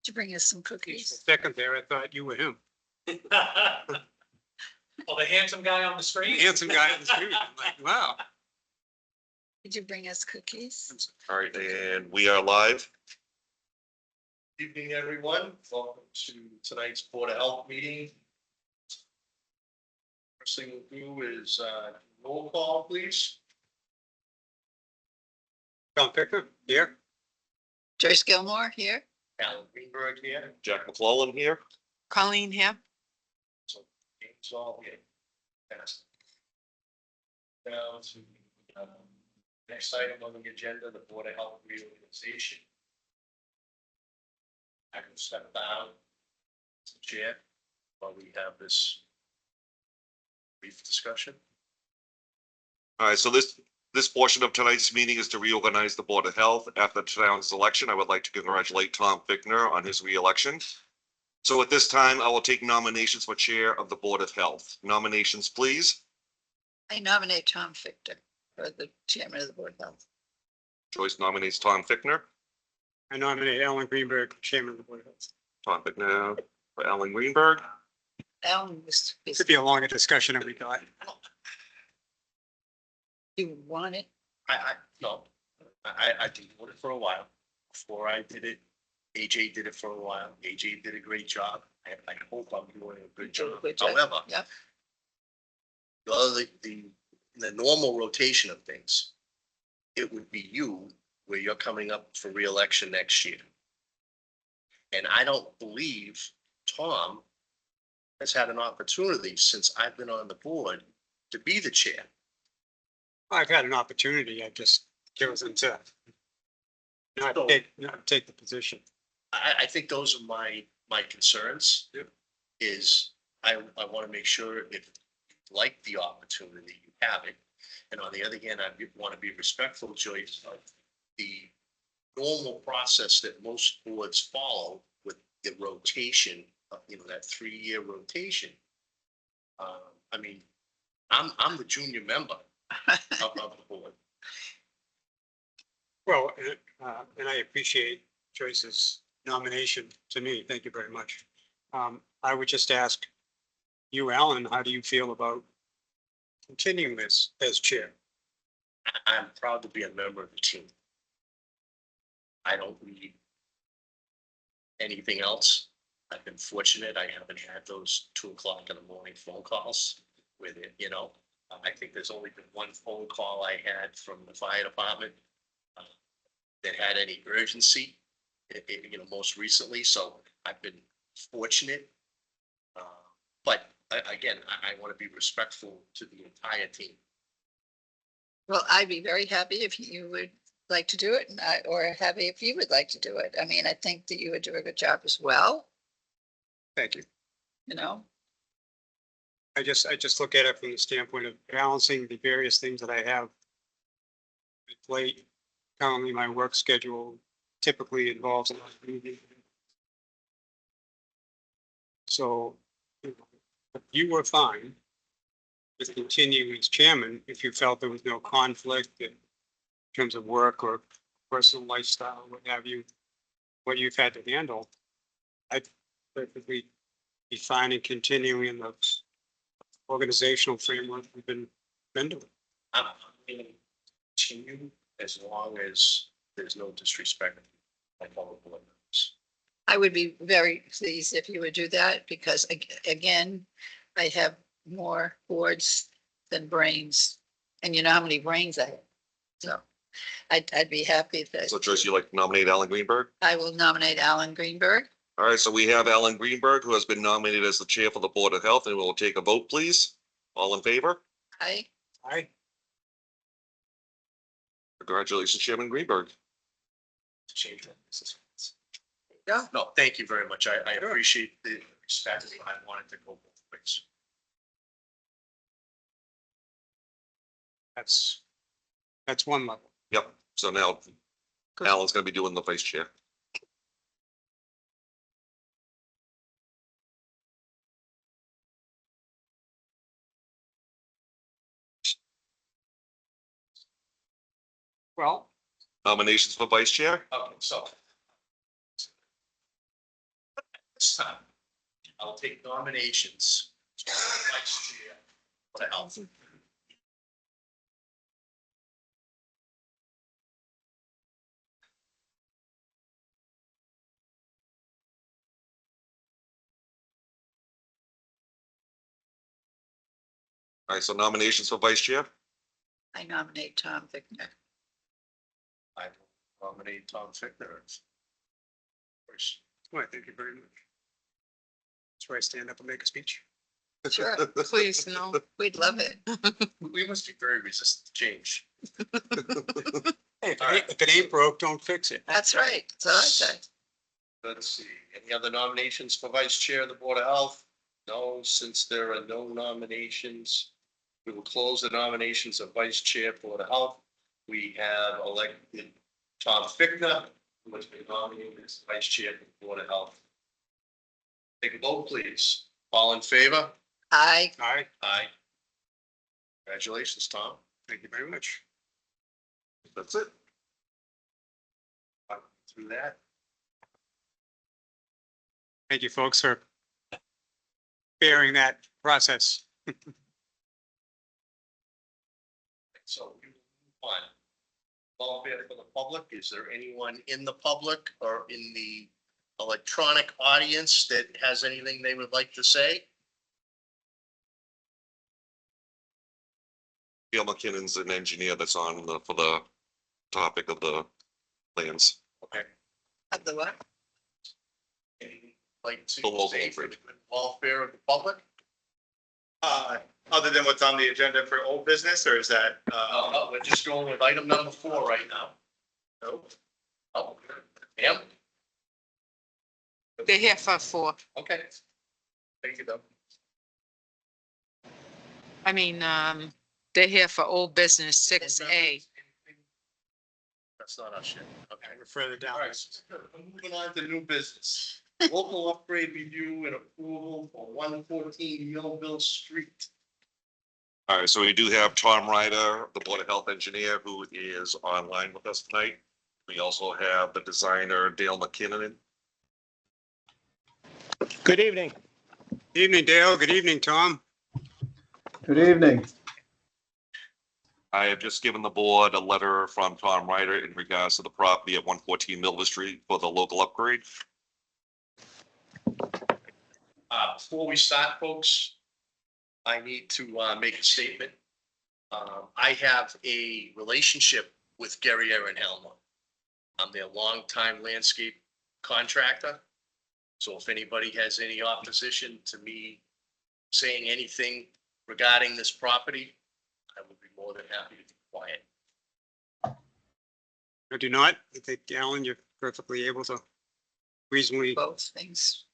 To bring us some cookies. Second there, I thought you were him. Well, the handsome guy on the screen. Handsome guy on the street. I'm like, wow. Did you bring us cookies? All right, and we are live. Evening, everyone. Welcome to tonight's Board of Health meeting. First thing we'll do is roll call, please. Tom Picker, here. Joyce Gilmore here. Alan Greenberg here. Jack McClellan here. Colleen here. So James all here. Fantastic. Now to next item on the agenda, the Board of Health reorganization. I can step down as the chair while we have this brief discussion. All right, so this portion of tonight's meeting is to reorganize the Board of Health. After tonight's election, I would like to congratulate Tom Fickner on his reelection. So at this time, I will take nominations for Chair of the Board of Health. Nominations, please. I nominate Tom Fichter for the chairman of the Board of Health. Joyce nominates Tom Fickner. I nominate Alan Greenberg, chairman of the board of health. Tom Fickner for Alan Greenberg. Alan was, Could be a longer discussion than we thought. you want it? No, I did it for a while. Before I did it, AJ did it for a while. AJ did a great job. I hope I'm doing a good job. Good job. However, Yep. the normal rotation of things, it would be you where you're coming up for reelection next year. And I don't believe Tom has had an opportunity since I've been on the board to be the chair. I've had an opportunity. I just chosen to not take the position. I think those are my concerns. Yep. Is I want to make sure if you like the opportunity, you have it. And on the other hand, I want to be respectful, Joyce, of the normal process that most boards follow with the rotation of, that 3-year rotation. I mean, I'm the junior member of the board. Well, and I appreciate Joyce's nomination to me. Thank you very much. I would just ask you, Alan, how do you feel about continuing this as chair? I'm proud to be a member of the team. I don't need anything else. I've been fortunate. I haven't had those 2:00 in the morning phone calls with it, I think there's only been one phone call I had from the fire department that had any urgency, most recently. So I've been fortunate. But again, I want to be respectful to the entire team. Well, I'd be very happy if you would like to do it, or happy if you would like to do it. I mean, I think that you would do a good job as well, Thank you. I just look at it from the standpoint of balancing the various things that I have at plate. Currently, my work schedule typically involves a lot of meetings. So if you were fine with continuing as chairman, if you felt there was no conflict in terms of work or personal lifestyle, what have you, what you've had to handle, I'd perfectly be fine in continuing in the organizational framework we've been doing. I'm going to continue as long as there's no disrespect. Like all the board members. I would be very pleased if you would do that, because again, I have more boards than brains, and you know how many brains I have. So I'd be happy that So Joyce, you like to nominate Alan Greenberg? I will nominate Alan Greenberg. All right, so we have Alan Greenberg, who has been nominated as the Chair for the Board of Health, and we'll take a vote, please. All in favor? Aye. Congratulations, Chairman Greenberg. To change that. Yeah. No, thank you very much. I appreciate the respect. I wanted to go both ways. That's one level. Yep, so now Alan's gonna be doing the vice chair. Well, Nominations for vice chair? Okay, so This time, I'll take nominations for vice chair for the health. All right, so nominations for vice chair. I nominate Tom Fickner. I nominate Tom Fickner. First. Why, thank you very much. That's where I stand up and make a speech. Sure, Please, no. we'd love it. We must be very resistant to change. Hey, All right. if it ain't broke, don't fix it. That's right. That's what I say. Let's see, any other nominations for vice chair of the Board of Health? No, since there are no nominations, we will close the nominations of vice chair Board of Health. We have elected Tom Fickner, who has been nominated as vice chair of the Board of Health. Take a vote, please. All in favor? I, All right, Aye. Congratulations, Tom. thank you very much. That's it. Through that. Thank you, folks, for bearing that process. So we move on. Welfare for the public. Is there anyone in the public or in the electronic audience that has anything they would like to say? Gail McKinnon's an engineer that's on for the topic of the plans. Okay. of the what? Anything like to The local say for bridge. the welfare of the public? Other than what's on the agenda for old business, or is that, No, we're just going with item number 4 right now. no? Oh, yeah. They're here for 4. Okay. There you go. I mean, they're here for old business 6A. That's not our shit. Okay. We're further down. All right, so we're moving on to new business. Local upgrade review and approval for 114 Millville Street. All right, so we do have Tom Ryder, the Board of Health engineer, who is online with us tonight. We also have the designer Dale McKinnon. Good evening. Evening, Dale. Good evening, Tom. Good evening. I have just given the board a letter from Tom Ryder in regards to the property at 114 Millville Street for the local upgrade. Before we start, folks, I need to make a statement. I have a relationship with Gary Aaron Helmer. I'm their longtime landscape contractor. So if anybody has any opposition to me saying anything regarding this property, I would be more than happy to be quiet. I do not. I think, Alan, you're perfectly able to reasonably Both things.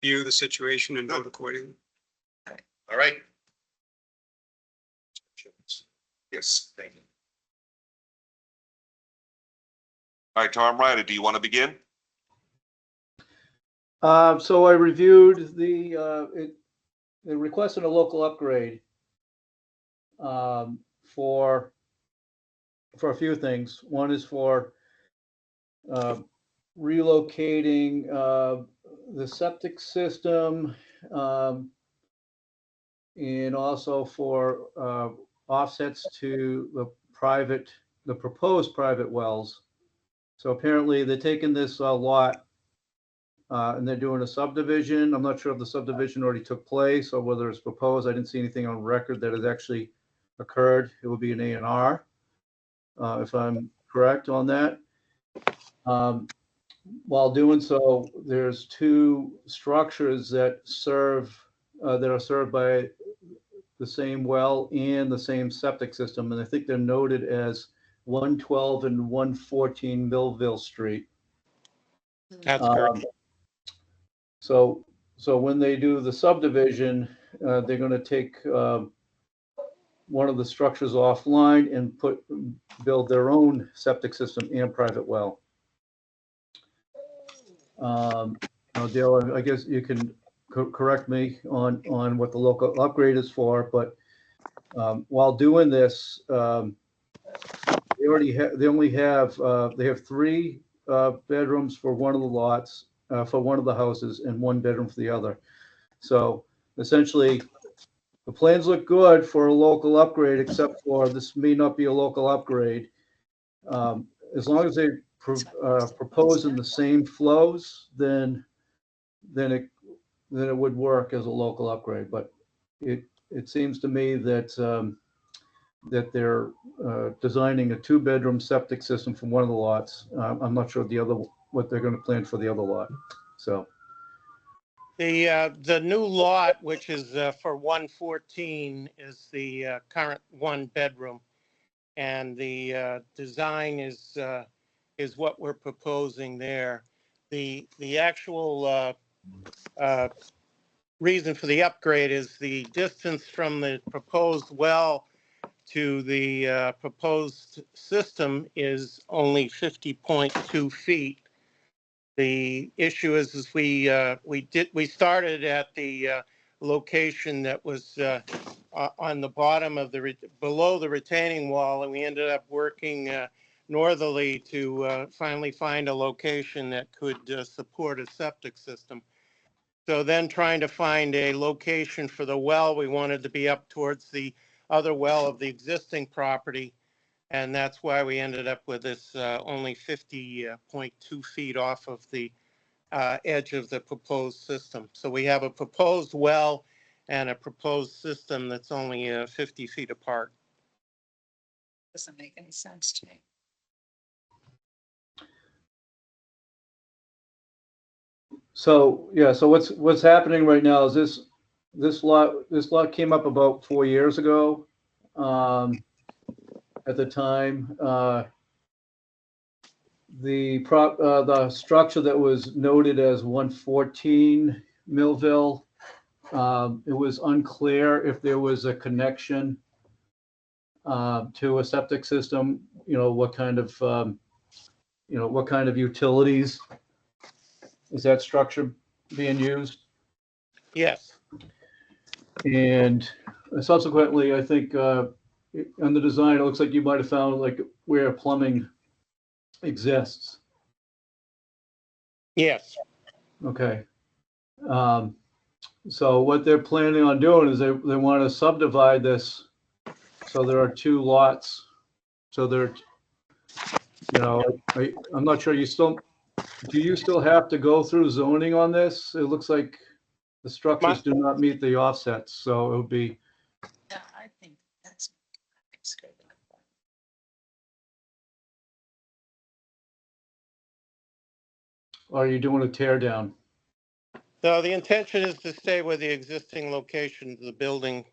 view the situation and vote accordingly. All right? Yes. Thank you. All right, Tom Ryder, do you want to begin? So I reviewed the request on a local upgrade for a few things. One is for relocating the septic system and also for offsets to the proposed private wells. So apparently they're taking this lot and they're doing a subdivision. I'm not sure if the subdivision already took place or whether it's proposed. I didn't see anything on record that has actually occurred. It would be an A&R, if I'm correct on that. While doing so, there's 2 structures that are served by the same well and the same septic system, and I think they're noted as 112 and 114 Millville Street. That's correct. So when they do the subdivision, they're going to take one of the structures offline and build their own septic system and private well. Now, Dale, I guess you can correct me on what the local upgrade is for, but while doing this, they have 3 bedrooms for one of the lots for one of the houses and 1 bedroom for the other. So essentially, the plans look good for a local upgrade, except for this may not be a local upgrade. As long as they propose in the same flows, then it would work as a local upgrade. But it seems to me that that they're designing a 2 bedroom septic system for one of the lots. I'm not sure what they're going to plan for the other lot. So The new lot, which is for 114, is the current 1 bedroom. And the design is what we're proposing there. The actual reason for the upgrade is the distance from the proposed well to the proposed system is only 50.2 feet. The issue is we started at the location that was on the bottom of below the retaining wall, and we ended up working northerly to finally find a location that could support a septic system. So then trying to find a location for the well, we wanted to be up towards the other well of the existing property. And that's why we ended up with this only 50.2 feet off of the edge of the proposed system. So we have a proposed well and a proposed system that's only 50 feet apart. Doesn't make any sense to me. So yeah, so what's happening right now is this lot came up about 4 years ago. At the time, the structure that was noted as 114 Millville, it was unclear if there was a connection to a septic system. What kind of utilities is that structure being used? Yes. And subsequently, I think on the design, it looks like you might have found like where plumbing exists. Yes. Okay. So what they're planning on doing is they want to subdivide this. So there are 2 lots. So I'm not sure do you still have to go through zoning on this? It looks like the structures do not meet the offsets. So it would be, Yeah, I think that's good. are you doing a tear down? So the intention is to stay with the existing location of the building.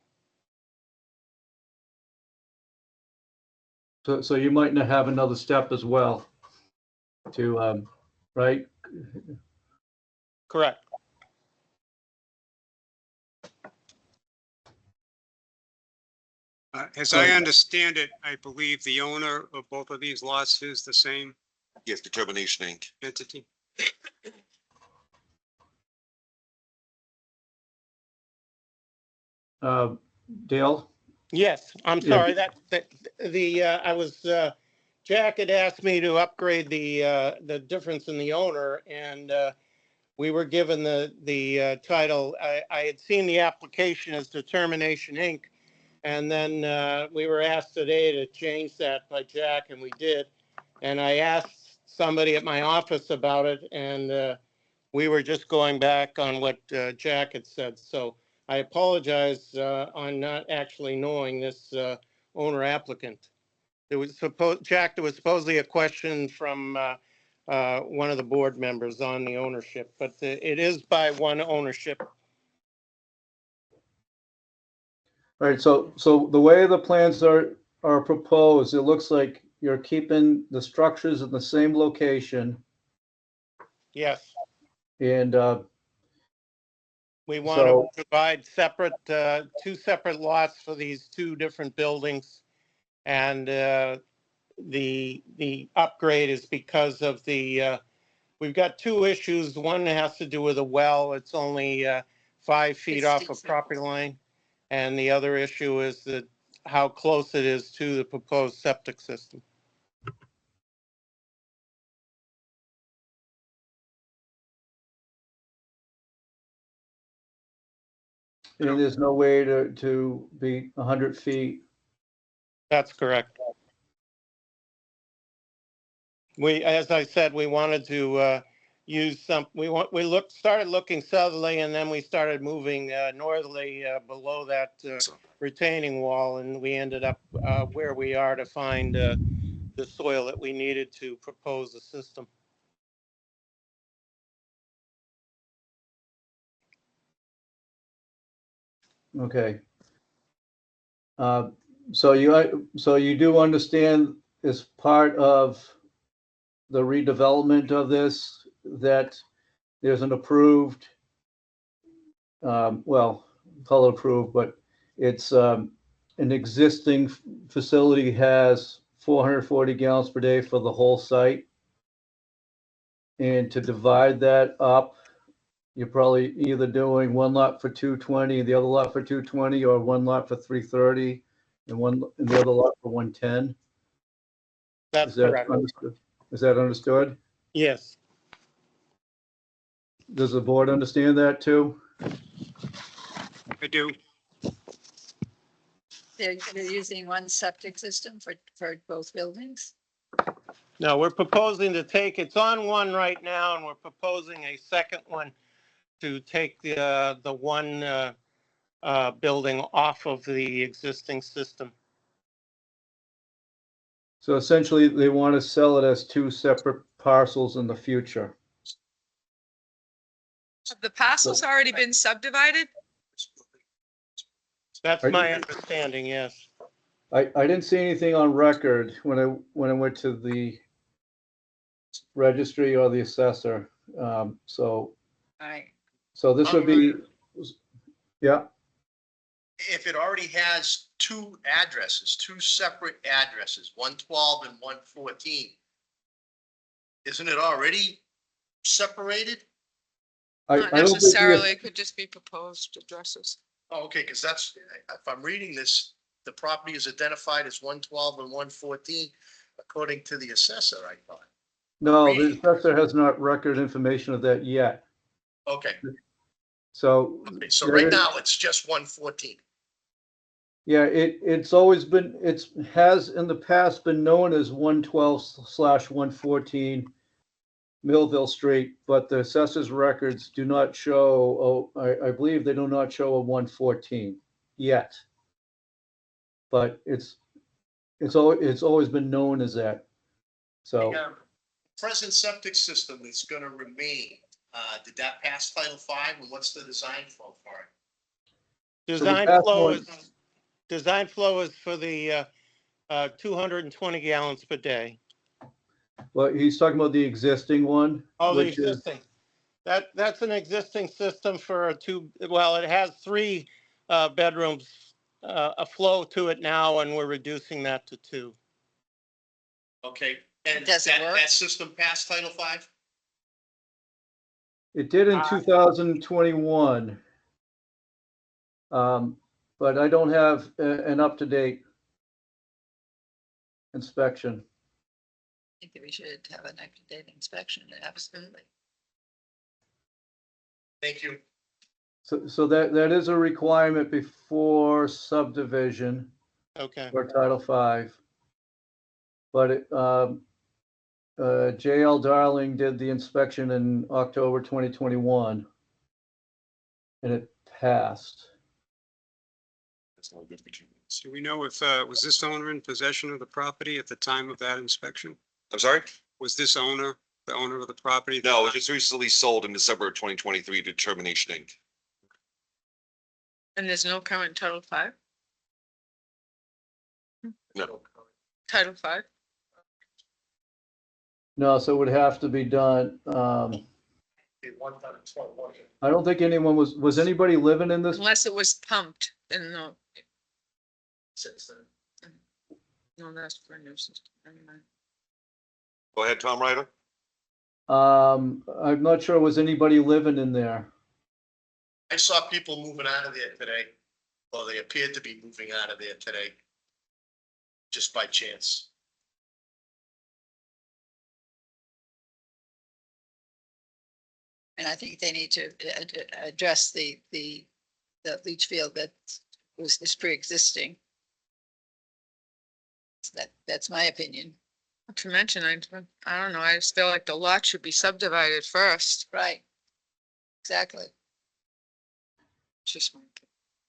So you might not have another step as well to, right? Correct. As I understand it, I believe the owner of both of these lots is the same Yes, Determination Inc. entity. Dale? Yes, I'm Yeah. sorry, I was, Jack had asked me to upgrade the difference in the owner, and we were given the title. I had seen the application as Determination Inc., and then we were asked today to change that by Jack, and we did. And I asked somebody at my office about it, and we were just going back on what Jack had said. So I apologize on not actually knowing this owner applicant. Jack, there was supposedly a question from one of the board members on the ownership, but it is by one ownership. All right, so the way the plans are proposed, it looks like you're keeping the structures in the same location, Yes, and we want So- to provide separate, 2 separate lots for these 2 different buildings. And the upgrade is because of we've got 2 issues. One has to do with a well. It's only 5 feet It's off of decent. property line. And the other issue is how close it is to the proposed septic system. And there's no way to be 100 feet. That's correct. As I said, we wanted to use started looking southerly, and then we started moving northerly below that retaining wall, and we ended up where we are to find the soil that we needed to propose the system. Okay. So you do understand as part of the redevelopment of this, that there's an approved, well, call it approved, but it's an existing facility has 440 gallons per day for the whole site. And to divide that up, you're probably either doing one lot for 220, the other lot for 220, or one lot for 330, and the other lot for 110. That's Is that correct. understood? Is that understood? Yes. Does the board understand that too? I do. They're using one septic system for both buildings? No, we're proposing to take, it's on one right now, and we're proposing a second one to take the one building off of the existing system. So essentially, they want to sell it as two separate parcels in the future. Have the parcels already been subdivided? That's Are my you- understanding, yes. I didn't see anything on record when I went to the registry or the assessor. So All right. this would be, yeah. If it already has two addresses, two separate addresses, 112 and 114, isn't it already separated? I Not don't think necessarily, it could just be proposed addresses. Oh, okay, because that's, if I'm reading this, the property is identified as 112 and 114, according to the assessor, I thought. No, the assessor has not record information of that yet. Okay, So. okay, so that right is- now it's just 114. Yeah, it's always been, has in the past been known as 112/114 Millville Street, but the assessor's records do not show, I believe they do not show a 114 yet. But it's always been known as that. So. The present septic system is gonna remain, did that pass Title V, and what's the design flow for it? Design past flow one- is, for the 220 gallons per day. Well, he's talking about the existing one. Oh, the which is- existing. That's an existing system for it has three bedrooms, a flow to it now, and we're reducing that to two. Okay, and Does it work? that system passed Title V? It did in 2021. But I don't have an up-to-date inspection. I think that we should have an up-to-date inspection, absolutely. Thank you. So that is a requirement before subdivision Okay. for Title V. But JL Darling did the inspection in October 2021. And it passed. So we know if, was this owner in possession of the property at the time of that inspection? I'm sorry? Was this owner, the owner of the property? No, it was just recently sold in December of 2023 to Termination Inc. And there's no current Title V? No. Title V? No, so it would have to be done. I don't think anyone was anybody living in this? Unless it was pumped and no, Since then. no, that's for a new system. Never mind. Go ahead, Tom Ryder. I'm not sure was anybody living in there. I saw people moving out of there today, or they appeared to be moving out of there today, just by chance. And I think they need to address the leach field that is pre-existing. That's my opinion. Not to mention, I don't know, I just feel like the lot should be subdivided first. Right. Exactly. Just,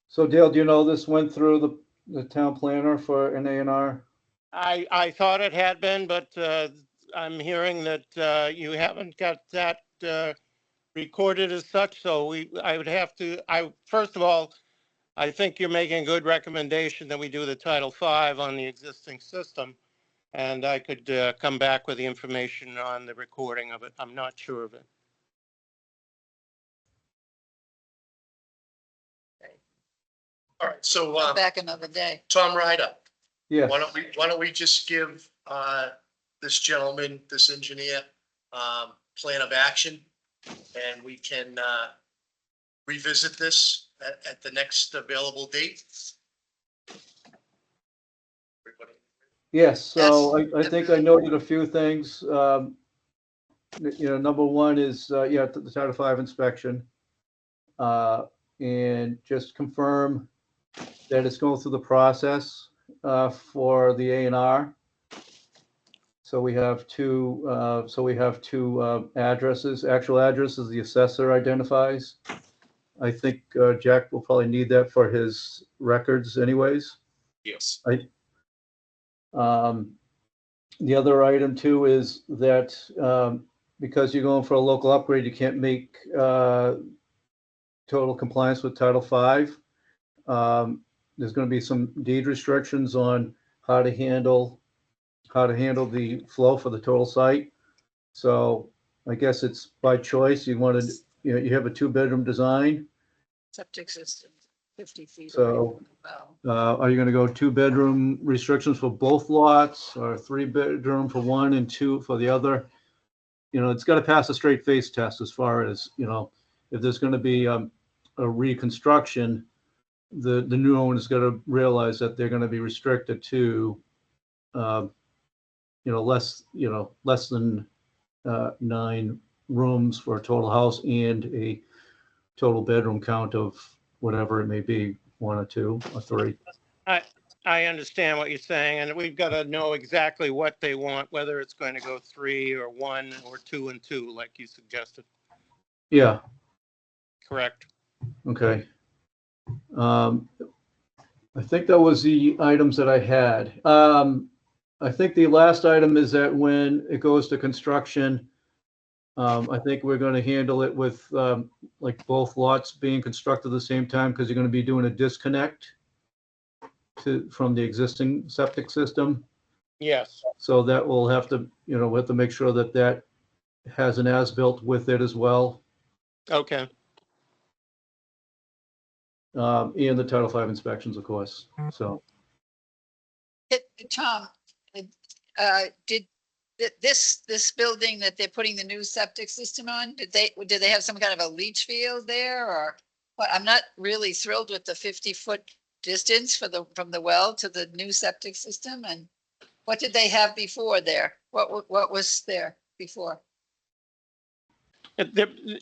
So Dale, do you know this went through the town planner for an A&R? I thought it had been, but I'm hearing that you haven't got that recorded as such, so I would have to, first of all, I think you're making a good recommendation that we do the Title V on the existing system. And I could come back with the information on the recording of it. I'm not sure of it. All right, so, Come back another day. Tom Ryder, Yes. why don't we just give, this gentleman, this engineer, plan of action? And we can, revisit this at the next available date. Everybody? Yes, so Yes. I think I noted a few things. Number one is, the Title V inspection. And just confirm that it's going through the process for the A&R. So we have two addresses, actual addresses the assessor identifies. I think Jack will probably need that for his records anyways. Yes. The other item too is that because you're going for a local upgrade, you can't make total compliance with Title V. There's going to be some deed restrictions on how to handle the flow for the total site. So I guess it's by choice. You wanted, you have a 2-bedroom design. Septic system, 50 feet. So, away from the well. Are you going to go 2-bedroom restrictions for both lots, or 3-bedroom for one and 2 for the other? It's got to pass a straight face test as far as, if there's going to be a reconstruction, the new owner's got to realize that they're going to be restricted to, less than 9 rooms for a total house and a total bedroom count of whatever it may be, 1 or 2 or 3. I understand what you're saying, and we've got to know exactly what they want, whether it's going to go 3 or 1 or 2 and 2, like you suggested. Yeah. Correct. Okay. I think that was the items that I had. I think the last item is that when it goes to construction, I think we're going to handle it with like both lots being constructed at the same time, because you're going to be doing a disconnect from the existing septic system. Yes. So that will have to, we have to make sure that that has an as-built with it as well. Okay. And the Title V inspections, of course. So Tom, did this building that they're putting the new septic system on, did they have some kind of a leach field there, or what? I'm not really thrilled with the 50-foot distance from the well to the new septic system. And what did they have before there? What was there before?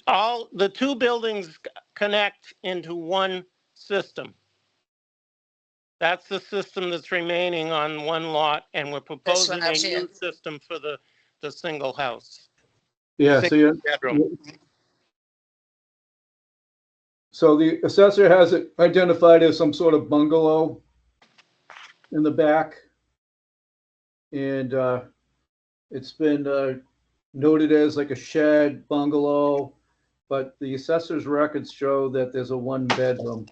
All the 2 buildings connect into one system. That's the system that's remaining on one lot, and we're proposing a new system for the single house. yeah, Single bedroom. So the assessor has it identified as some sort of bungalow in the back. And it's been noted as like a shed bungalow, but the assessor's records show that there's a 1-bedroom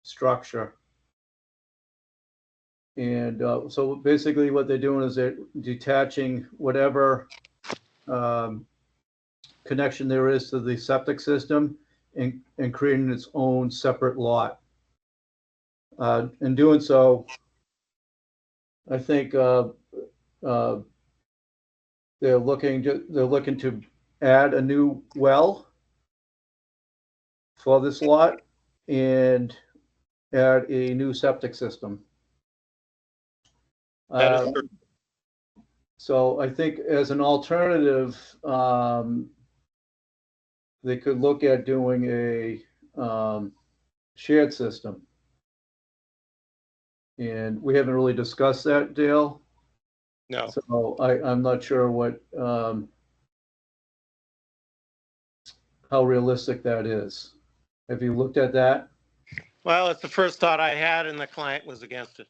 structure. And so basically what they're doing is they're detaching whatever connection there is to the septic system and creating its own separate lot. In doing so, I think they're looking to add a new well for this lot and add a new septic system. That is true. So I think as an alternative, they could look at doing shared system. And we haven't really discussed that, Dale. No. So I'm not sure what, how realistic that is. Have you looked at that? Well, it's the first thought I had and the client was against it.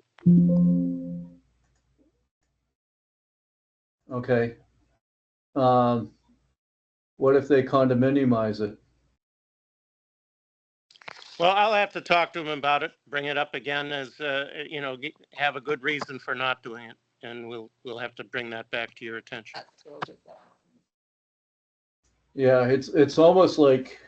Okay. What if they condominiumize it? Well, I'll have to talk to him about it, bring it up again as, have a good reason for not doing it. And we'll have to bring that back to your attention. Yeah, it's almost like,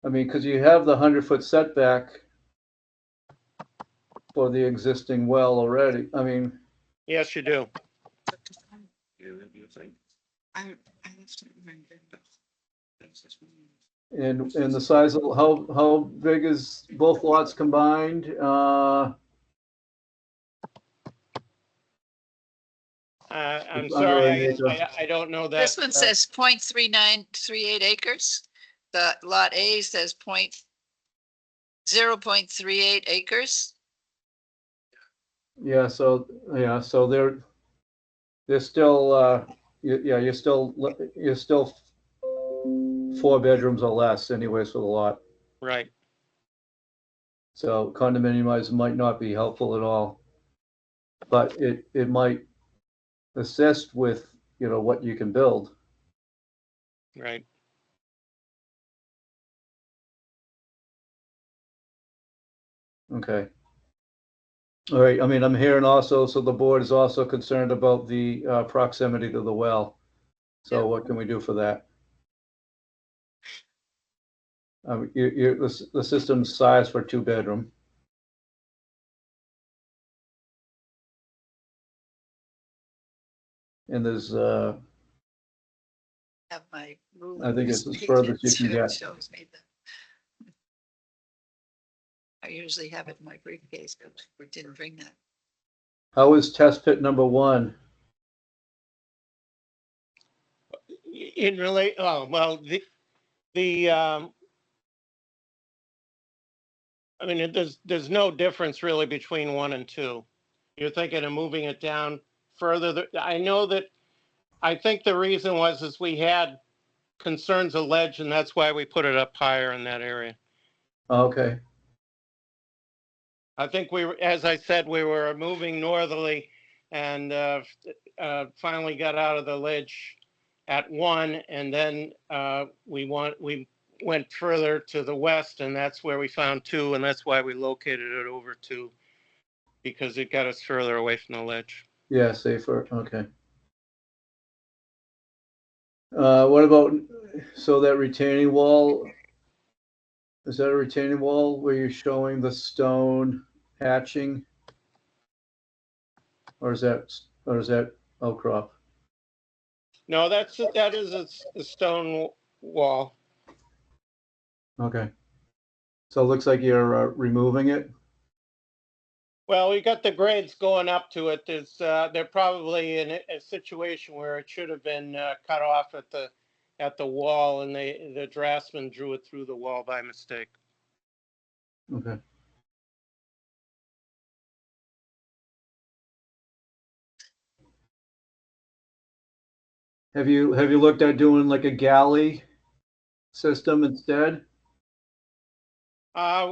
I mean, because you have the 100-foot setback for the existing well already. I mean, Yes, you do. You think? I left it right there. and the size of, how big is both lots combined? I'm It's under an sorry, acre. I don't know that. This one says 0.3938 acres. The lot A says 0.38 acres. Yeah, so they're still, yeah, you're still 4 bedrooms or less anyways for the lot. Right, So condominiumized might not be helpful at all, but it might assist with, what you can build. right. Okay. All right, I mean, I'm hearing also, so the board is also concerned about the proximity to the well. So what can we do for that? The system's size for 2-bedroom. And there's, Have my ruler. I think it's as made further as it, you can so it get. shows me that. I usually have it in my briefcase, but we didn't bring that. How is test pit number 1? I mean, there's no difference really between 1 and 2. You're thinking of moving it down further. I think the reason is we had concerns of ledge, and that's why we put it up higher in that area. Okay. I think as I said, we were moving northerly and finally got out of the ledge at 1, and then we went further to the west, and that's where we found 2, and that's why we located it over 2, because it got us further away from the ledge. Yeah, safer. Okay. What about, so that retaining wall, is that a retaining wall where you're showing the stone hatching? Or is that outcrop? No, that is a stone wall. Okay. So it looks like you're removing it? Well, we got the grades going up to it. They're probably in a situation where it should have been cut off at the wall, and the draftsman drew it through the wall by mistake. Okay. Have you looked at doing like a galley system instead?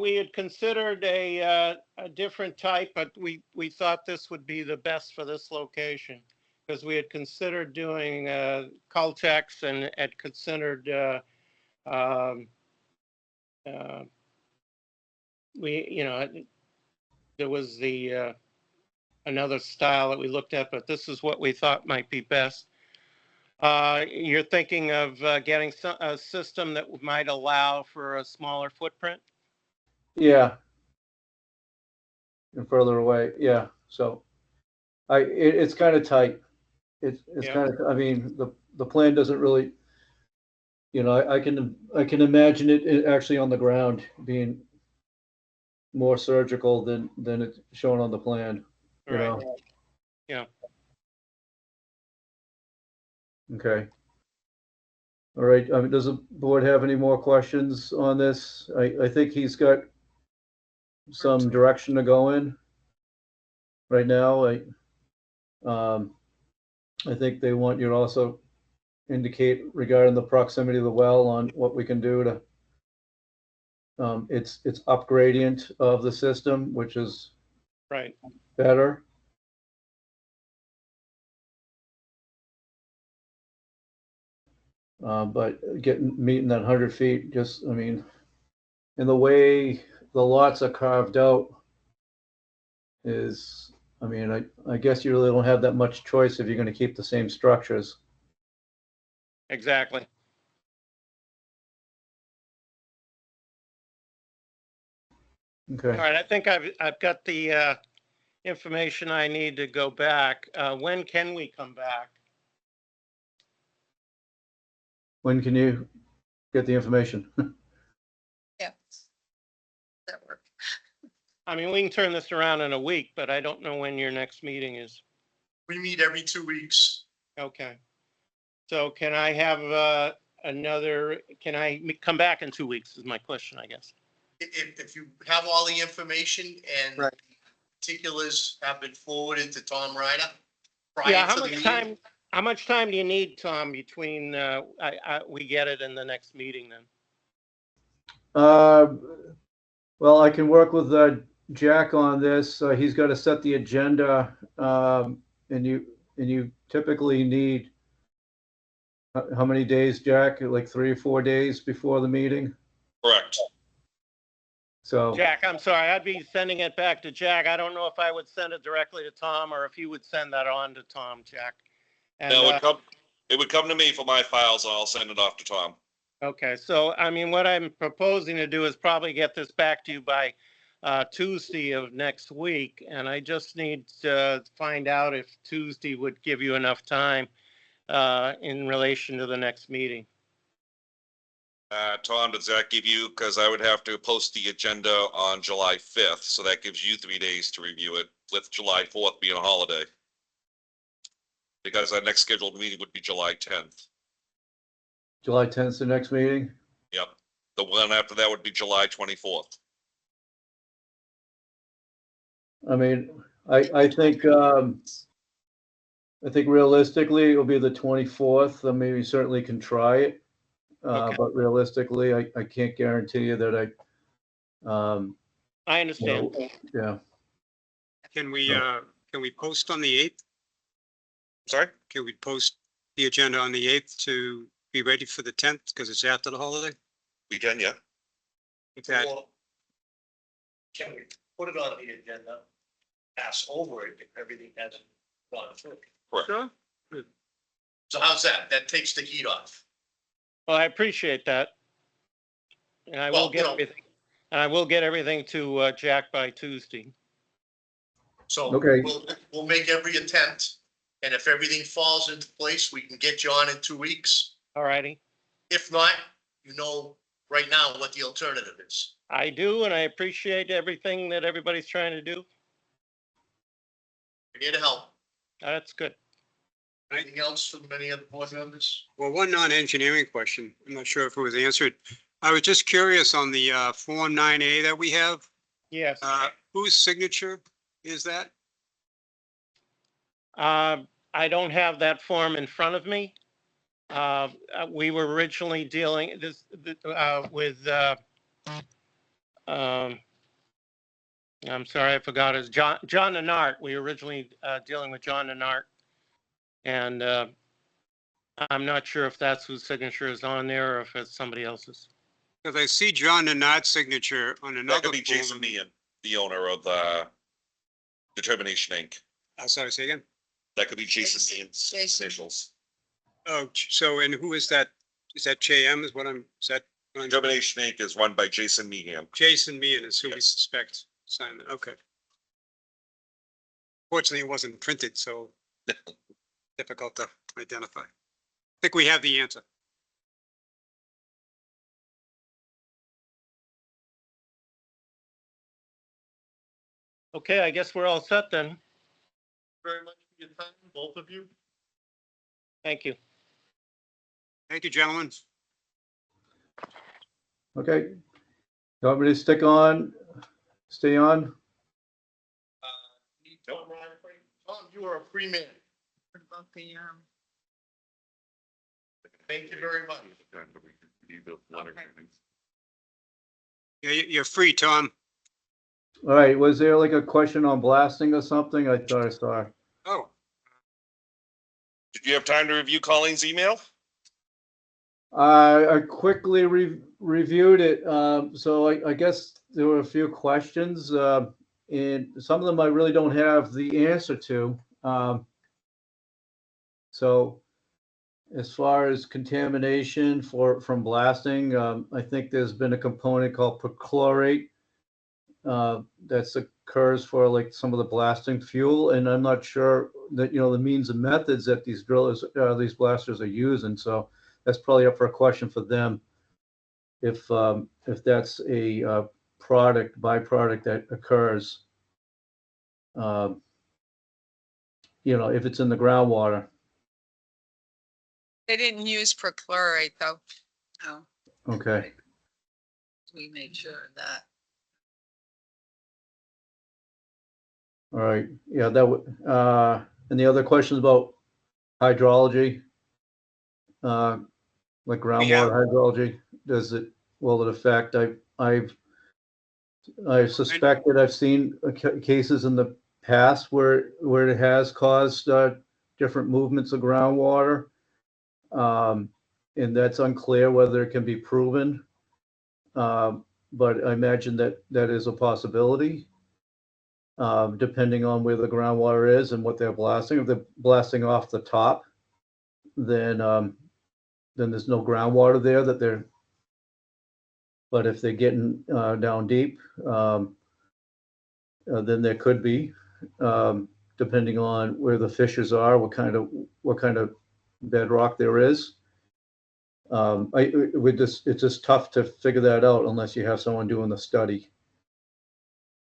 We had considered a different type, but we thought this would be the best for this location, because we had considered doing Caltex and had considered there was the another style that we looked at, but this is what we thought might be best. You're thinking of getting a system that might allow for a smaller footprint? Yeah. And further away, yeah. So it's kind of tight. It's Yeah. kind of, I mean, the plan doesn't really, I can imagine it actually on the ground being more surgical than it's shown on the plan, you Right. know? Yeah. Okay. All right, does the board have any more questions on this? I think he's got some direction to go in right now. I think they want you to also indicate regarding the proximity of the well on what we can do to, it's up gradient of the system, which is Right. better. But meeting that 100 feet, just, I mean, in the way the lots are carved out is, I mean, I guess you really don't have that much choice if you're going to keep the same structures. Exactly. Okay. All right, I think I've got the information I need to go back. When can we come back? When can you get the information? Yeah. That work. I mean, we can turn this around in a week, but I don't know when your next meeting is. We meet every 2 weeks. Okay. So can I have can I come back in 2 weeks is my question, I guess. If you have all the information and Right. particulars have been forwarded to Tom Ryder Yeah, prior how to the much meeting. time, how much time do you need, Tom, between, we get it in the next meeting then? Well, I can work with Jack on this. He's got to set the agenda, and you typically need how many days, Jack? Like 3 or 4 days before the meeting. Correct. So Jack, I'm sorry, I'd be sending it back to Jack. I don't know if I would send it directly to Tom or if you would send that on to Tom, Jack. And, No, it would come to me for my files and I'll send it off to Tom. okay, so I mean, what I'm proposing to do is probably get this back to you by Tuesday of next week. And I just need to find out if Tuesday would give you enough time in relation to the next meeting. Tom, does that give you, because I would have to post the agenda on July 5th, so that gives you 3 days to review it, with July 4th being a holiday. Because our next scheduled meeting would be July 10th. July 10th, the next meeting. Yep. The one after that would be July 24th. I mean, I think realistically it'll be the 24th. I mean, we certainly can try it. Okay. But realistically, I can't guarantee you that I understand. yeah. Can we post on the 8th? Sorry? Can we post the agenda on the 8th to be ready for the 10th because it's after the holiday? We can, yeah. If that, Or can we put it on the agenda, pass over it if everything hasn't gone through? sure. So how's that? That takes the heat off. Well, I appreciate that. And I will Well, get everything, and I will get everything to Jack by Tuesday. So Okay. we'll make every attempt. And if everything falls into place, we can get you on in 2 weeks. All righty. If not, you know right now what the alternative is. I do, and I appreciate everything that everybody's trying to do. We're here to help. That's good. Anything else from any other board members? Well, one non-engineering question. I'm not sure if it was answered. I was just curious on the Form 9A that we have. Yes. Whose signature is that? I don't have that form in front of me. We were originally dealing with, I'm sorry, I forgot his, John Nenart. We were originally dealing with John Nenart. And I'm not sure if that's whose signature is on there or if it's somebody else's. Because I see John Nanot's signature on another. That could be Jason Meehan, the owner of Determination Inc. Sorry, say again. That could be Jason Meehan's Jason. initials. Oh, so, and who is that? Is that JM is what I'm, is that? Determination Inc. is run by Jason Meehan. Jason Meehan is who we Yes. suspect signed it. Okay. Fortunately, it wasn't printed, so difficult to identify. I think we have the answer. Okay, I guess we're all set then. Very much for your time, both of you. Thank you. Thank you, gentlemen. Okay. You want me to stay on? Tom, you are a free man. What about the, Thank you very much. Yeah, you're free, Tom. All right, was there like a question on blasting or something? I thought I saw. Oh, Did you have time to review Colleen's email? I quickly reviewed it, so I guess there were a few questions, and some of them I really don't have the answer to. So as far as contamination from blasting, I think there's been a component called perchlorate that occurs for like some of the blasting fuel, and I'm not sure that, the means and methods that these these blasters are using. So that's probably up for a question for them. If that's a byproduct that occurs, if it's in the groundwater. they didn't use perchlorate though. No, Okay. we made sure of that. All right. Yeah, that would, and the other questions about hydrology, like groundwater hydrology, will it affect? I've suspected, I've seen cases in the past where it has caused different movements of groundwater. And that's unclear whether it can be proven. But I imagine that is a possibility, depending on where the groundwater is and what they're blasting. If they're blasting off the top, then there's no groundwater there but if they're getting down deep, then there could be, depending on where the fissures are, what kind of bedrock there is. It's just tough to figure that out unless you have someone doing the study.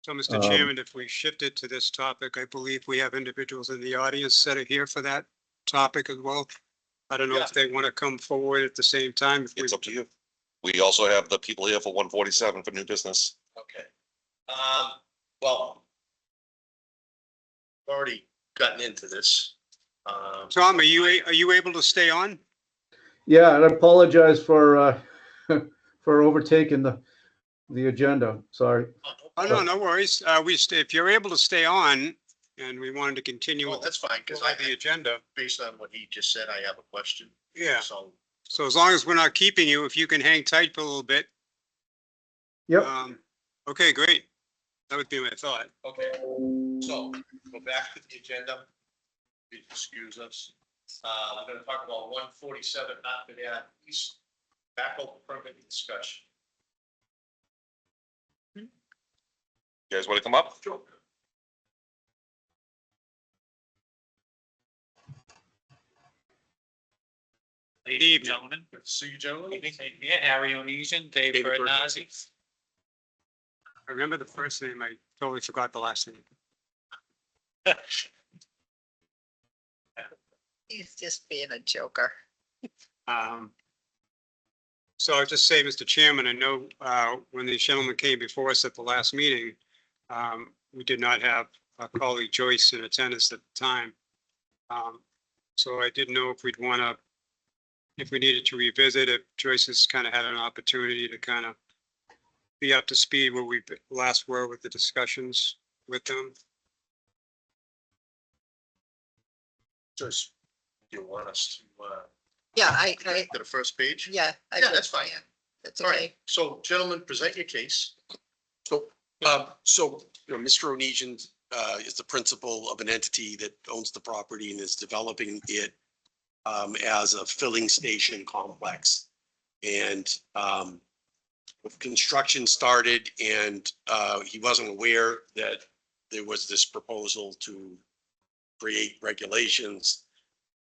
so Mr. Chairman, if we shift it to this topic, I believe we have individuals in the audience that are here for that topic as well. I don't know if they want to come forward at the same time. It's up to you. We also have the people here for 147 for new business. Okay. Well, already gotten into this. Tom, are you able to stay on? Yeah, and I apologize for for overtaking the agenda. Sorry. Oh, no worries. If you're able to stay on and we wanted to continue Well, with that's fine, because I, the agenda. based on what he just said, I have a question. Yeah. So, As long as we're not keeping you, if you can hang tight for a little bit. Yep. Okay, great. That would be my thought. okay, so go back to the agenda. Please excuse us. We're gonna talk about 147 Oxford East backhoe permit discussion. You guys want to come up? Sure. Ladies and gentlemen. Good to see you, gentlemen. Yeah, Harry Onesian, Dave David Bertazzi. I remember the first name. I totally forgot the last name. He's just being a joker. So I'll just say, Mr. Chairman, I know when the gentleman came before us at the last meeting, we did not have our colleague Joyce in attendance at the time. So I didn't know if we needed to revisit it. Joyce has kind of had an opportunity to kind of be up to speed where we last were with the discussions with them. Just, you want us to, Yeah, to the first page? yeah. Yeah, that's fine. That's All okay. right, so gentlemen, present your case. So, Mr. Onesian, is the principal of an entity that owns the property and is developing it, as a filling station complex. And, with construction started and, he wasn't aware that there was this proposal to create regulations,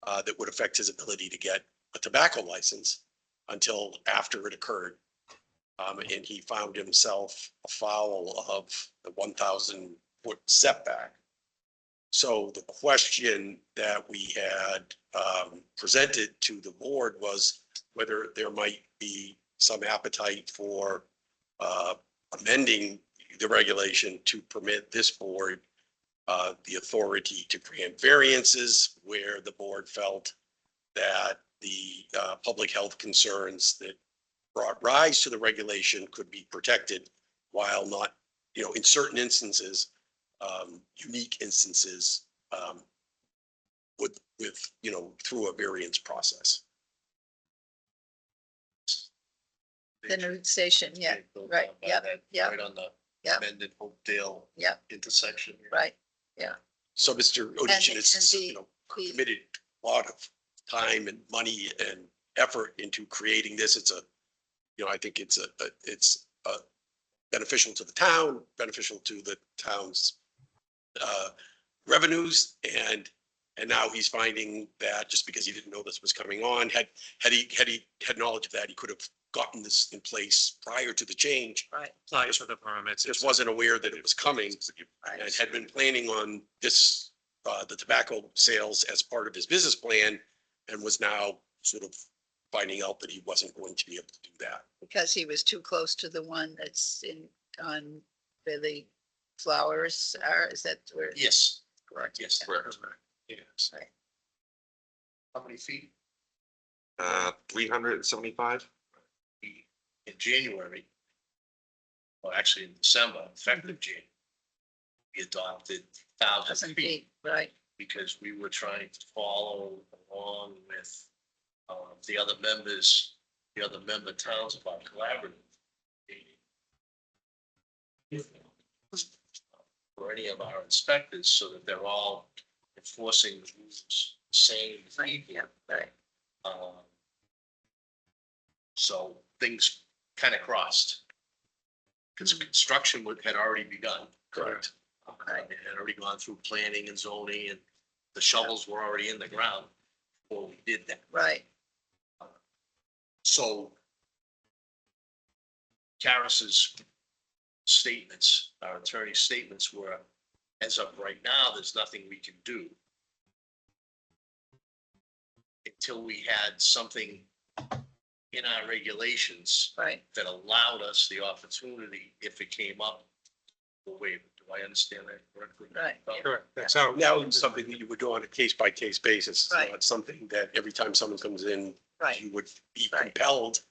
that would affect his ability to get a tobacco license until after it occurred. And he found himself afoul of the 1,000-foot setback. So the question that we had presented to the board was whether there might be some appetite for amending the regulation to permit this board the authority to grant variances where the board felt that the public health concerns that brought rise to the regulation could be protected while not, in certain instances, unique instances, with, through a variance process. The new station, yeah, They built right, up by yep, that, yep, Right on the yep. amended Hopedale yep, intersection. right. So Mr. Onishi is, and the- committed a lot of time and money and effort into creating this. It's a, I think it's beneficial to the town, beneficial to the town's revenues, and now he's finding that just because he didn't know this was coming on, had he had knowledge of that, he could have gotten this in place prior to the change. Right, Applies for the permits. Just wasn't aware that it was coming right, and had been planning on this, the tobacco sales as part of his business plan, and was now sort of finding out that he wasn't going to be able to do that. because he was too close to the one that's on where the flowers are, is that where? Yes, correct, yes. Correct. Yes. How many feet? 375. In January, well, actually in December, effective January, we adopted 1,000 Doesn't feet be, right, because we were trying to follow along with the other members, the other member towns of our collaborative. For any of our inspectors, so that they're all enforcing the rules, same. right, yeah, right, So things kind of crossed. Because construction had already begun. Correct. Right. It had already gone through planning and zoning, and the shovels were already in the ground before we did that. right, So Karis's statements, our attorney's statements were, as of right now, there's nothing we can do until we had something in our regulations right. that allowed us the opportunity, if it came up, to waive it. Do I understand that correctly? Right. Correct. That's how. Now it's something that you would do on a case by case basis. It's Right. not something that every time someone comes in, Right, you would be Right. compelled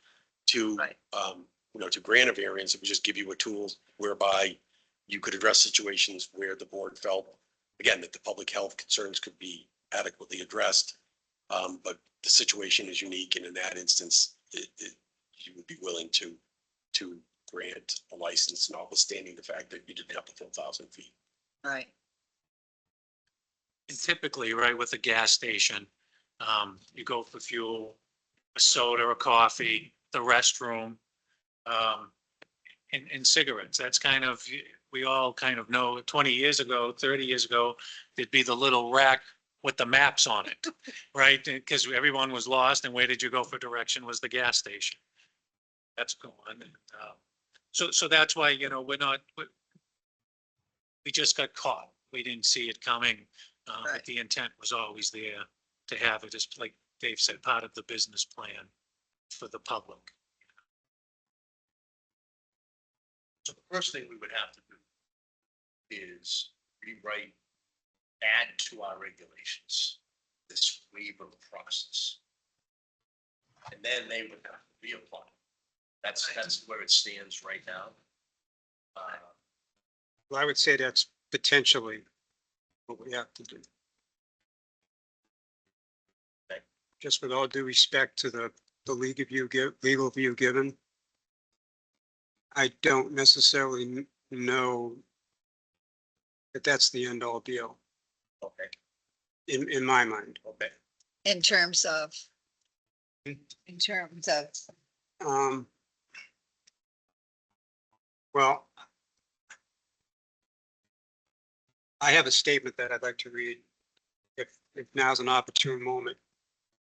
to, Right. to grant a variance. It would just give you a tool whereby you could address situations where the board felt, again, that the public health concerns could be adequately addressed. But the situation is unique, and in that instance, you would be willing to grant a license, notwithstanding the fact that you didn't have the full 1,000 feet. right, And typically, right, with a gas station, you go for fuel, a soda, a coffee, the restroom, and cigarettes. That's kind of, we all kind of know 20 years ago, 30 years ago, there'd be the little rack with the maps on it, right? Because everyone was lost, and where did you go for direction was the gas station. That's going. So that's why, we just got caught. We didn't see it coming. But Right. the intent was always there to have it as, like Dave said, part of the business plan for the public. So the first thing we would have to do is rewrite, add to our regulations, this waiver process. And then they would have to reapply. That's where it stands right now. Well, I would say that's potentially what we have to do. Okay. Just with all due respect to the legal view given, I don't necessarily know that that's the end all be all Okay, in my mind. okay. in terms of, Well, I have a statement that I'd like to read if now's an opportune moment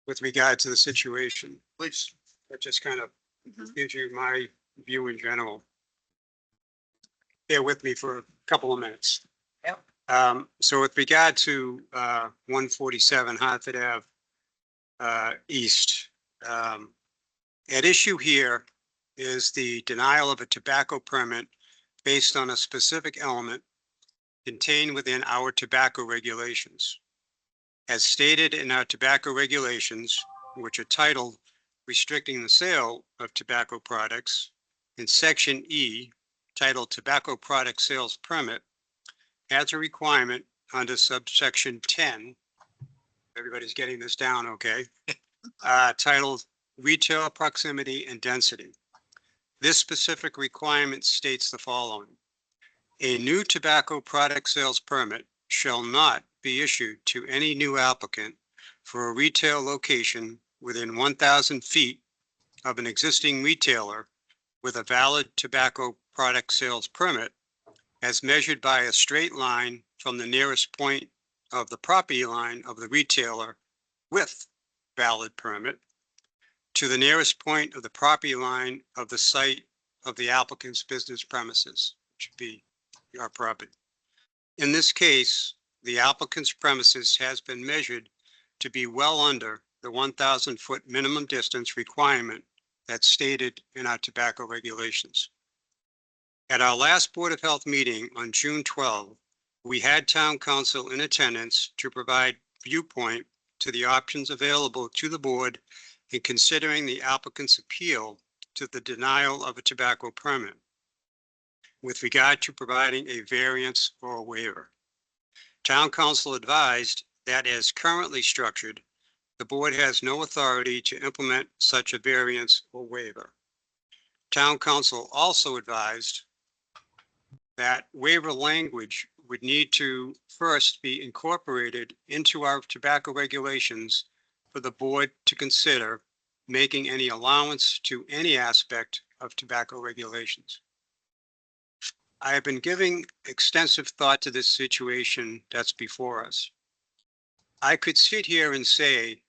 with regard to the situation. Please. That just kind of Mhm. gives you my view in general. Bear with me for a couple of minutes. Yep. So with regard to 147 Hartford Ave East, at issue here is the denial of a tobacco permit based on a specific element contained within our tobacco regulations. As stated in our tobacco regulations, which are titled Restricting the Sale of Tobacco Products, in Section E, titled Tobacco Product Sales Permit, has a requirement under subsection 10, everybody's getting this down, okay, titled Retail Proximity and Density. This specific requirement states the following. A new tobacco product sales permit shall not be issued to any new applicant for a retail location within 1,000 feet of an existing retailer with a valid tobacco product sales permit as measured by a straight line from the nearest point of the property line of the retailer with valid permit to the nearest point of the property line of the site of the applicant's business premises, which would be your property. In this case, the applicant's premises has been measured to be well under the 1,000-foot minimum distance requirement that's stated in our tobacco regulations. At our last Board of Health meeting on June 12, we had town council in attendance to provide viewpoint to the options available to the board in considering the applicant's appeal to the denial of a tobacco permit with regard to providing a variance or a waiver. Town council advised that as currently structured, the board has no authority to implement such a variance or waiver. Town council also advised that waiver language would need to first be incorporated into our tobacco regulations for the board to consider making any allowance to any aspect of tobacco regulations. I have been giving extensive thought to this situation that's before us. I could sit here and say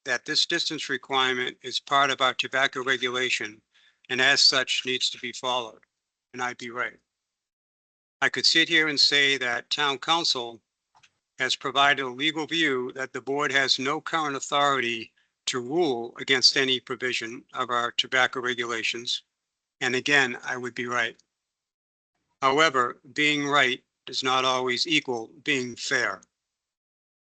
that this distance requirement is part of our tobacco regulation and as such needs to be followed, and I'd be right. I could sit here and say that town council has provided a legal view that the board has no current authority to rule against any provision of our tobacco regulations. And again, I would be right. However, being right does not always equal being fair.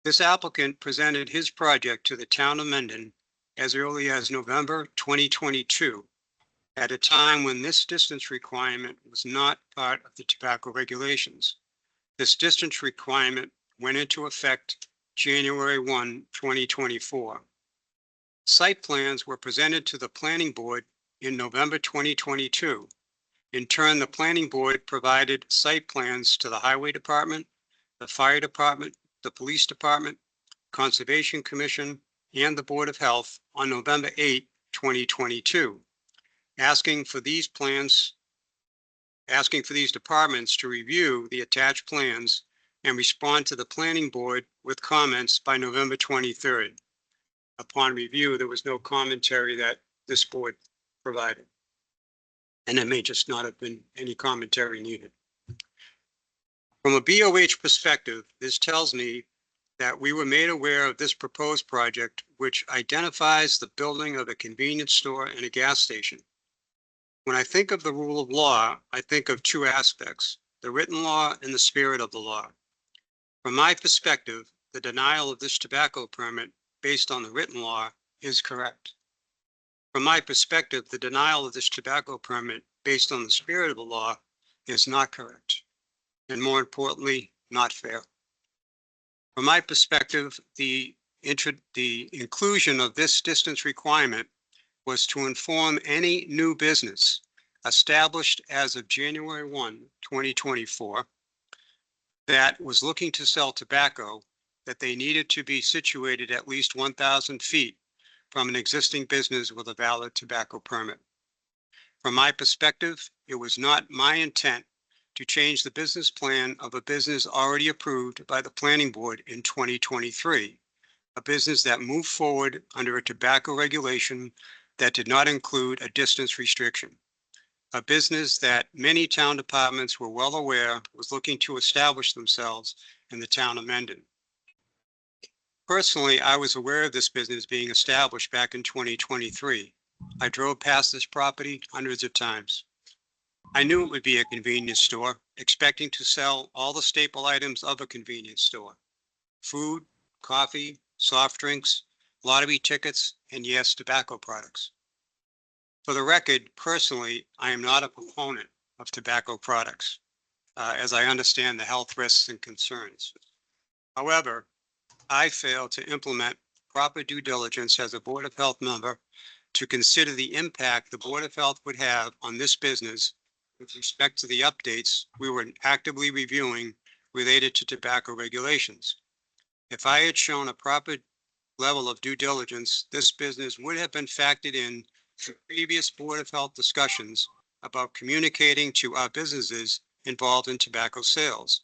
This applicant presented his project to the town of Mendon as early as November 2022, at a time when this distance requirement was not part of the tobacco regulations. This distance requirement went into effect January 1, 2024. Site plans were presented to the planning board in November 2022. In turn, the planning board provided site plans to the highway department, the fire department, the police department, Conservation Commission, and the Board of Health on November 8, 2022, asking for these departments to review the attached plans and respond to the planning board with comments by November 23rd. Upon review, there was no commentary that this board provided. And there may just not have been any commentary needed. From a BOH perspective, this tells me that we were made aware of this proposed project, which identifies the building of a convenience store and a gas station. When I think of the rule of law, I think of two aspects, the written law and the spirit of the law. From my perspective, the denial of this tobacco permit based on the written law is correct. From my perspective, the denial of this tobacco permit based on the spirit of the law is not correct, and more importantly, not fair. From my perspective, the inclusion of this distance requirement was to inform any new business established as of January 1, 2024, that was looking to sell tobacco, that they needed to be situated at least 1,000 feet from an existing business with a valid tobacco permit. From my perspective, it was not my intent to change the business plan of a business already approved by the planning board in 2023, a business that moved forward under a tobacco regulation that did not include a distance restriction, a business that many town departments were well aware was looking to establish themselves in the town of Mendon. Personally, I was aware of this business being established back in 2023, I drove past this property hundreds of times. I knew it would be a convenience store, expecting to sell all the staple items of a convenience store. Food, coffee, soft drinks, lottery tickets, and yes, tobacco products. For the record, personally, I am not a proponent of tobacco products, as I understand the health risks and concerns. However, I failed to implement proper due diligence as a Board of Health member to consider the impact the Board of Health would have on this business with respect to the updates we were actively reviewing related to tobacco regulations. If I had shown a proper level of due diligence, this business would have been factored in to previous Board of Health discussions about communicating to our businesses involved in tobacco sales,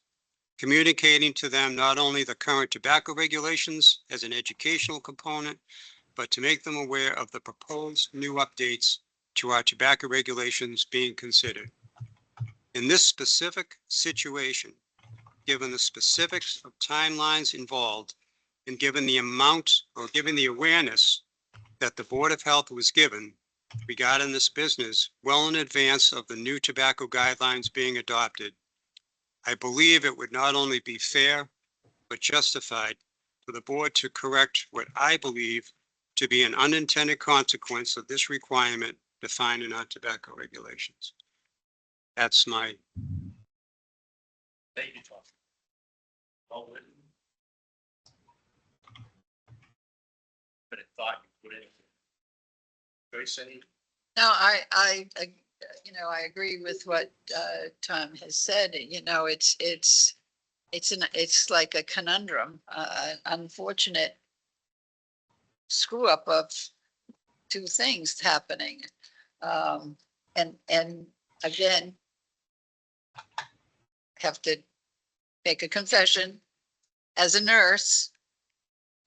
communicating to them not only the current tobacco regulations as an educational component, but to make them aware of the proposed new updates to our tobacco regulations being considered. In this specific situation, given the specifics of timelines involved, and given the amount or given the awareness that the Board of Health was given regarding this business well in advance of the new tobacco guidelines being adopted, I believe it would not only be fair, but justified for the board to correct what I believe to be an unintended consequence of this requirement defined in our tobacco regulations. That's my, Thank you, Tom. Well written. But it thought you put in. Joyce, any? No, I agree with what, Tom has said. It's like a conundrum, unfortunate screw up of two things happening. And again, have to make a confession. As a nurse,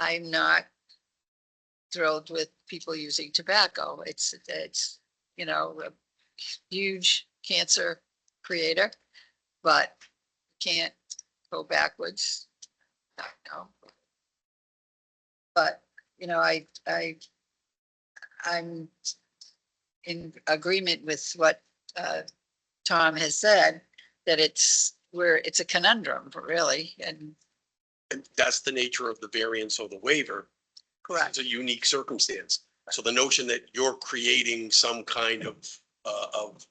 I'm not thrilled with people using tobacco. It's, a huge cancer creator, but can't go backwards. No. But, I'm in agreement with what Tom has said, that it's a conundrum, really, and And that's the nature of the variance or the waiver. correct. It's a unique circumstance. So the notion that you're creating some kind of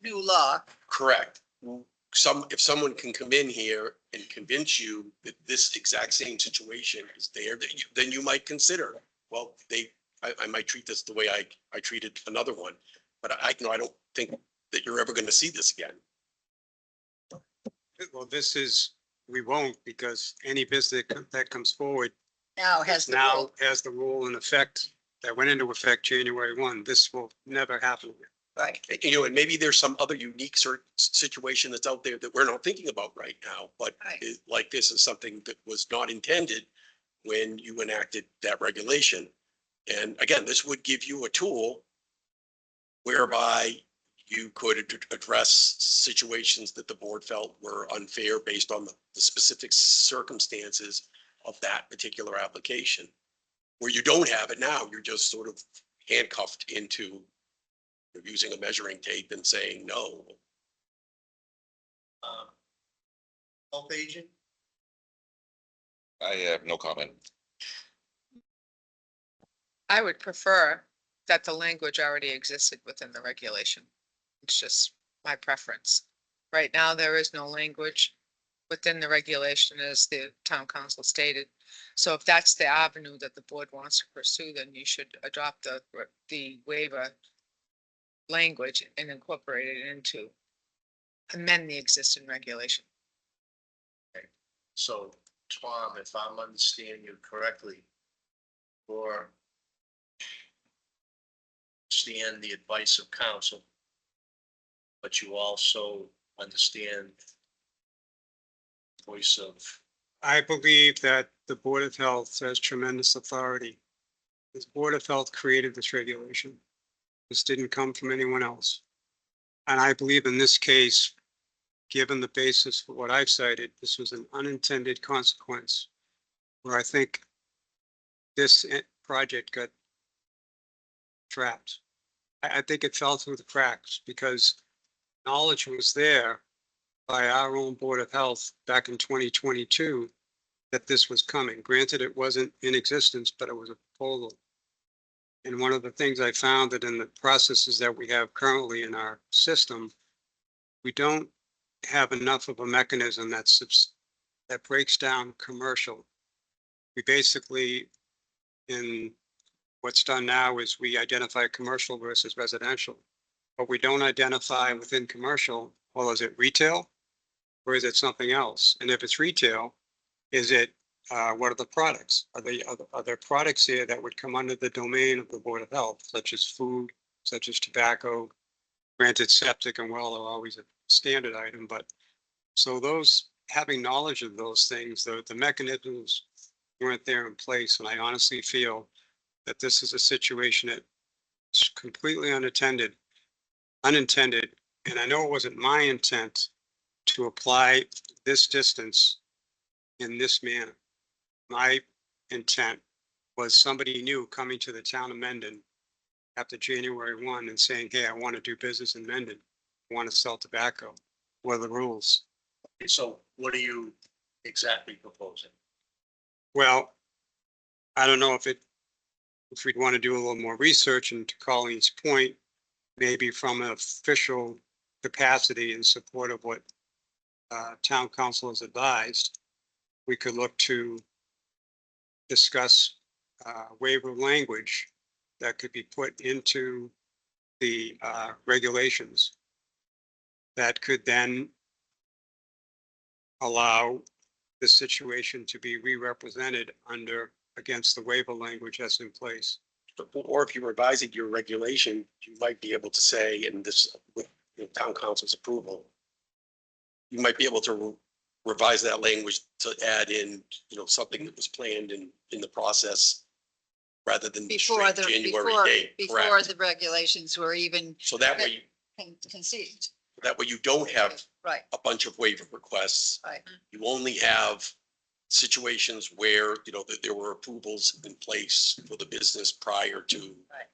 New law, correct. If someone can come in here and convince you that this exact same situation is there, then you might consider, well, I might treat this the way I treated another one, but I don't think that you're ever going to see this again. well, we won't, because any business that comes forward now has the now rule. has the rule in effect that went into effect January 1. This will never happen again. Right. And maybe there's some other unique situation that's out there that we're not thinking about right now, but Right. like this is something that was not intended when you enacted that regulation. And again, this would give you a tool whereby you could address situations that the board felt were unfair based on the specific circumstances of that particular application. Where you don't have it now, you're just sort of handcuffed into using a measuring tape and saying no. Health agent? I have no comment. I would prefer that the language already existed within the regulation. It's just my preference. Right now, there is no language within the regulation, as the town council stated. So if that's the avenue that the board wants to pursue, then you should adopt the waiver language and incorporate it into, amend the existing regulation. So, Tom, if I'm understanding you correctly, or understand the advice of counsel, but you also understand the voice of, I believe that the Board of Health has tremendous authority. This Board of Health created this regulation. This didn't come from anyone else. And I believe in this case, given the basis for what I've cited, this was an unintended consequence where I think this project got trapped. I think it fell through the cracks because knowledge was there by our own Board of Health back in 2022 that this was coming. Granted, it wasn't in existence, but it was a proposal. And one of the things I found that in the processes that we have currently in our system, we don't have enough of a mechanism that breaks down commercial. We basically, in what's done now is we identify commercial versus residential, but we don't identify within commercial, well, is it retail or is it something else? And if it's retail, is it, what are the products? Are there products here that would come under the domain of the Board of Health, such as food, such as tobacco? Granted, septic and well are always a standard item, but so those, having knowledge of those things, the mechanisms weren't there in place. And I honestly feel that this is a situation that's completely unintended. And I know it wasn't my intent to apply this distance in this manner. My intent was somebody new coming to the town of Mendon after January 1 and saying, hey, I want to do business in Mendon. I want to sell tobacco. What are the rules? So what are you exactly proposing? Well, I don't know if we'd want to do a little more research, and to Colleen's point, maybe from an official capacity in support of what town council has advised, we could look to discuss waiver language that could be put into the regulations that could then allow the situation to be re-represented against the waiver language that's in place. Or if you're revising your regulation, you might be able to say in this, with town council's approval, you might be able to revise that language to add in, something that was planned in the process rather than Before straight the, January date. before Correct. the regulations were even So that way, conceived. you don't have Right, a bunch of waiver requests. right. You only have situations where, that there were approvals in place for the business prior to Right.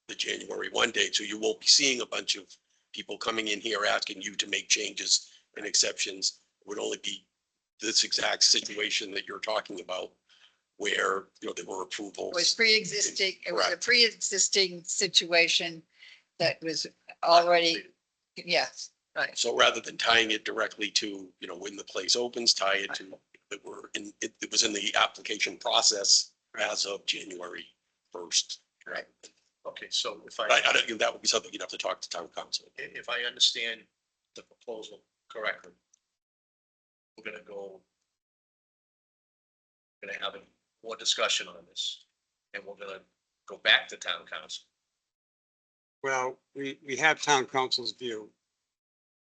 the January 1 date. So you won't be seeing a bunch of people coming in here asking you to make changes and exceptions. It would only be this exact situation that you're talking about where, there were approvals. It was pre-existing, it was a Correct. pre-existing situation that was already, yes, right. So rather than tying it directly to, when the place opens, tie it to, it was in the application process as of January 1st. Right. Okay, so if I don't think that would be something you'd have to talk to town council. if I understand the proposal correctly, we're gonna have more discussion on this, and we're gonna go back to town council. Well, we have town council's view.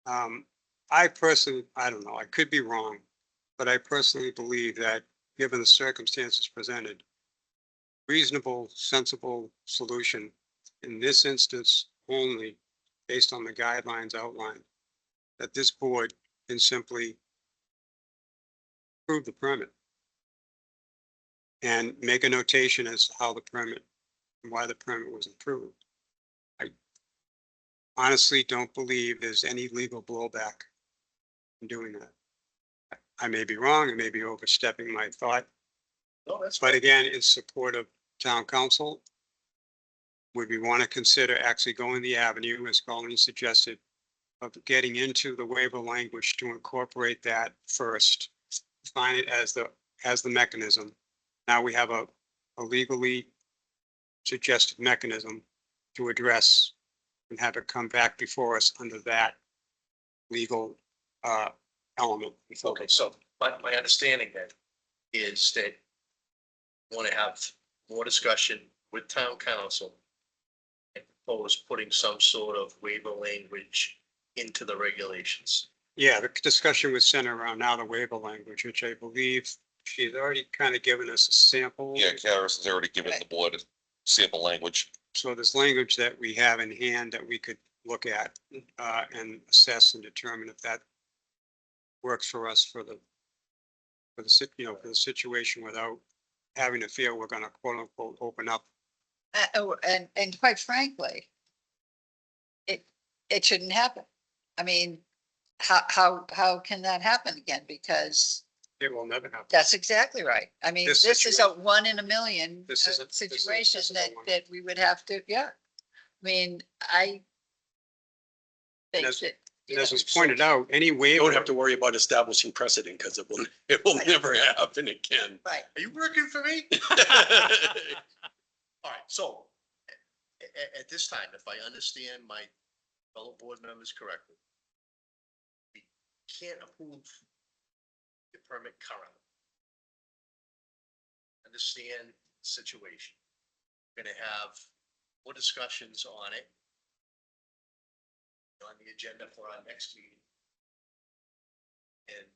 I personally, I don't know, I could be wrong, but I personally believe that given the circumstances presented, reasonable, sensible solution in this instance only, based on the guidelines outlined, that this board can simply approve the permit and make a notation as to how the permit and why the permit was approved. I honestly don't believe there's any legal blowback in doing that. I may be wrong, I may be overstepping my thought, No, that's but fine. again, in support of town council, would we want to consider actually going the avenue, as Colleen suggested, of getting into the waiver language to incorporate that first, define it as the mechanism. Now we have a legally suggested mechanism to address and have it come back before us under that legal element. Okay, so my understanding then is that we want to have more discussion with town council and propose putting some sort of waiver language into the regulations. Yeah, the discussion was centered around now the waiver language, which I believe she's already kind of given us a sample. Yeah, Karis has already given the board a sample language. So there's language that we have in hand that we could look at and assess and determine if that works for us for the situation without having to feel we're going to quote unquote open up. And quite frankly, it shouldn't happen. I mean, how can that happen again? Because It will never happen. that's exactly right. I mean, This this is a 1 in a million This is a- this is- situation this is a that, one. that we would have to, yeah. I mean, I think as- that. And as was pointed out, any You waiver. don't have to worry about establishing precedent because it will never happen again. Right. Are you working for me? All right, so at this time, if I understand my fellow board members correctly, we can't approve the permit currently. Understand the situation. We're gonna have more discussions on it on the agenda for our next meeting. And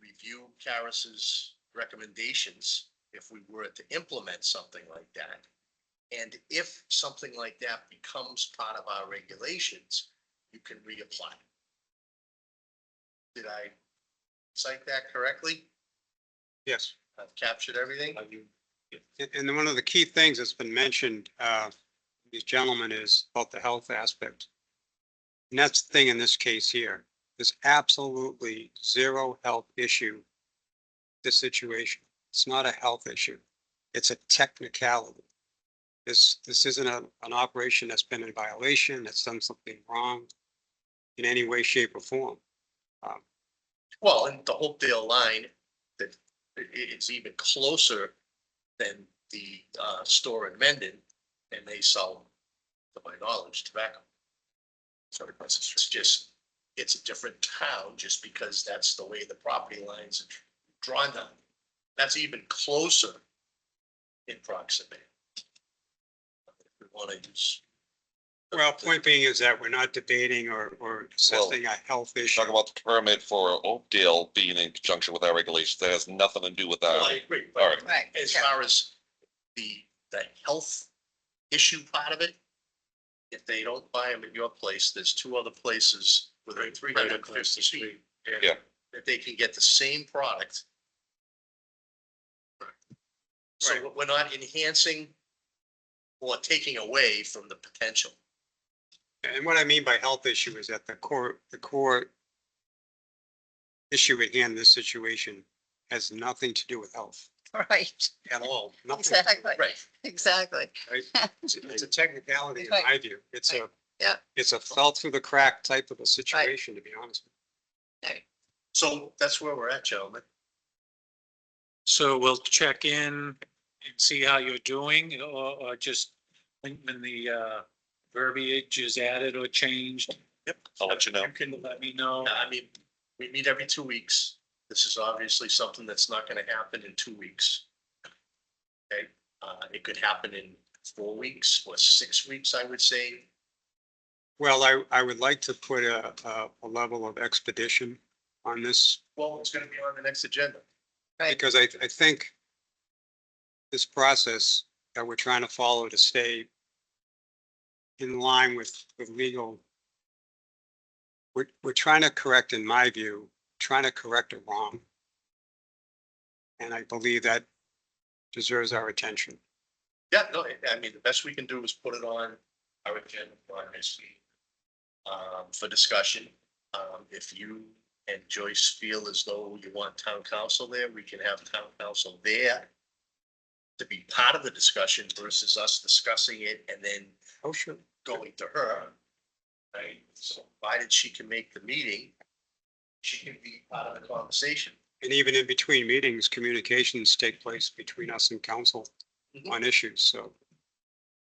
review Karis's recommendations if we were to implement something like that. And if something like that becomes part of our regulations, you can reapply. Did I cite that correctly? Yes. I've captured everything? And then one of the key things that's been mentioned, these gentlemen, is about the health aspect. And that's the thing in this case here. There's absolutely zero health issue. This situation. It's not a health issue. It's a technicality. This isn't an operation that's been in violation, that's done something wrong in any way, shape or form. Well, and the Hopedale line, that it's even closer than the store in Mendon, and they sell, to my knowledge, tobacco. Sorry, it's just, it's a different town just because that's the way the property lines are drawn down. That's even closer in proximity. If we want to use. Well, point being is that we're not debating or assessing a health issue. Talk about the permit for Oakdale being in conjunction with our regulations. That has nothing to do with Well, our. I agree, All but right. Right, as yeah. far as the health issue part of it, if they don't buy them at your place, there's two other places within three Right hundred and across the fifty feet. street. Yeah. That they can get the same product. So Right. we're not enhancing or taking away from the potential. And what I mean by health issue is that the core issue at hand in this situation has nothing to do with health Right, at all. Nothing. exactly, Right. exactly. Right? It's a technicality in Right. my view. It's a, Yeah. it's a fell through the crack type of a situation, to be honest. So that's where we're at, gentlemen. So we'll check in and see how you're doing, or just when the verbiage is added or changed. Yep. I'll let you know. You can let me know. I mean, we meet every 2 weeks. This is obviously something that's not gonna happen in 2 weeks. Okay, it could happen in 4 weeks or 6 weeks, I would say. Well, I would like to put a level of expedition on this, Well, it's gonna be on the next agenda. Right. because I think this process that we're trying to follow to stay in line with legal, we're trying to correct, in my view, trying to correct a wrong. And I believe that deserves our attention. Yeah, no, I mean, the best we can do is put it on our agenda for our next meeting. For discussion, if you and Joyce feel as though you want town council there, we can have town council there to be part of the discussion versus us discussing it and then Oh, sure. going to her. Right, so provided she can make the meeting, she can be part of the conversation. And even in between meetings, communications take place between us and council Mhm. on issues, so.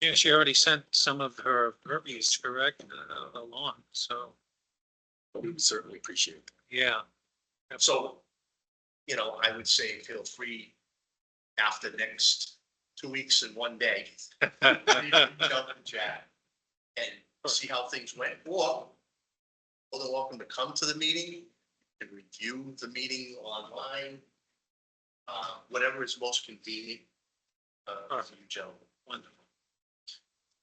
Yeah, she already sent some of her verbiage, correct, along, so, We would certainly appreciate it. yeah. So, you know, I would say feel free after the next 2 weeks and 1 day. Jump and chat and see how things went, or they're welcome to come to the meeting and review the meeting online. Whatever is most convenient. For you gentlemen. Wonderful.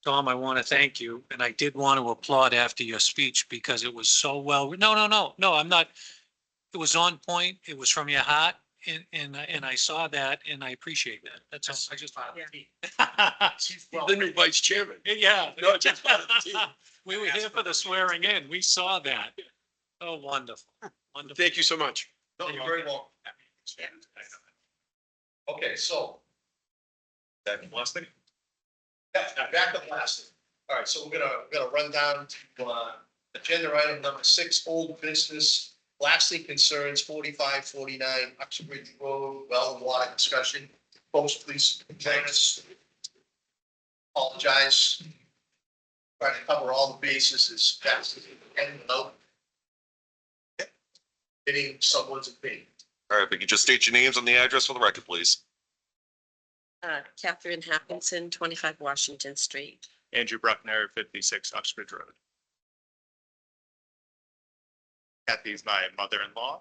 Tom, I want to thank you, and I did want to applaud after your speech because it was so well, no, I'm not. It was on point, it was from your heart, and I saw that, and I appreciate that. That's all. I just. Part of the team. He's the new vice chairman. Yeah. No, just part of the team. We were here for the swearing in. We saw that. Oh, wonderful, wonderful. Thank you so much. No, you're very welcome. Okay, so. That last thing? Back to blasting. All right, so we're gonna run down to, agenda item number 6, old business, blasting concerns, 45, 49, Uxbridge Road, well water discussion. Folks, please join us. Apologize. Try to cover all the bases as fast as we can without getting someone's opinion. All right, if you could just state your names and the address for the record, please. Catherine Hackinson, 25 Washington Street. Andrew Bruckner, 56 Uxbridge Road. Kathy's my mother-in-law,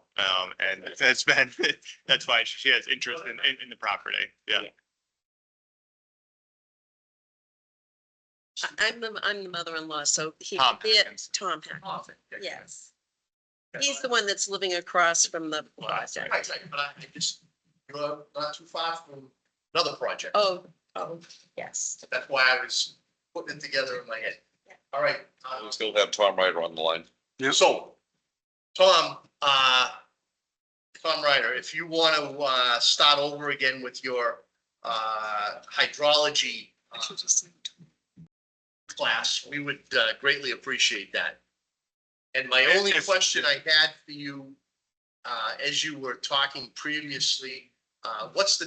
and that's been, that's why she has interest in the property, yeah. I'm the mother-in-law, so he, Tom yeah, Hackins. Tom Hackins, yes. He's the one that's living across from the project. Right, but I just, you're not too far from another project. Oh, yes. That's why I was putting it together in my head. All right. We still have Tom Ryder on the line. So, Tom, Tom Ryder, if you want to start over again with your hydrology class, we would greatly appreciate that. And my only question I had for you, as you were talking previously, what's the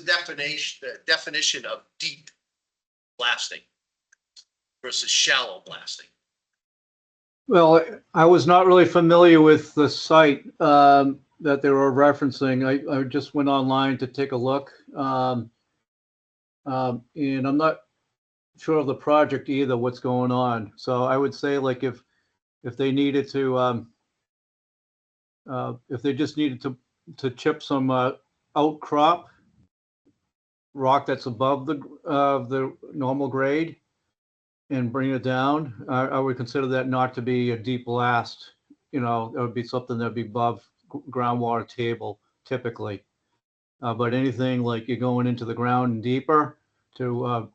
definition of deep blasting versus shallow blasting? Well, I was not really familiar with the site that they were referencing. I just went online to take a look. And I'm not sure of the project either, what's going on. So I would say like if they needed to, if they just needed to chip some outcrop rock that's above the normal grade and bring it down, I would consider that not to be a deep blast. You know, it would be something that'd be above groundwater table typically. But anything like you're going into the ground and deeper to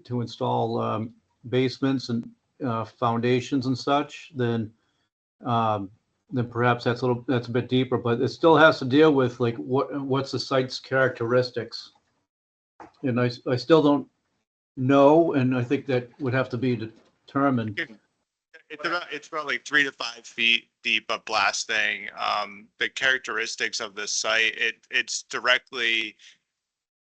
install basements and foundations and such, then perhaps that's a bit deeper. But it still has to deal with like what's the site's characteristics, and I still don't know, and I think that would have to be determined. It's about like 3 to 5 feet deep of blasting. The characteristics of the site, it's directly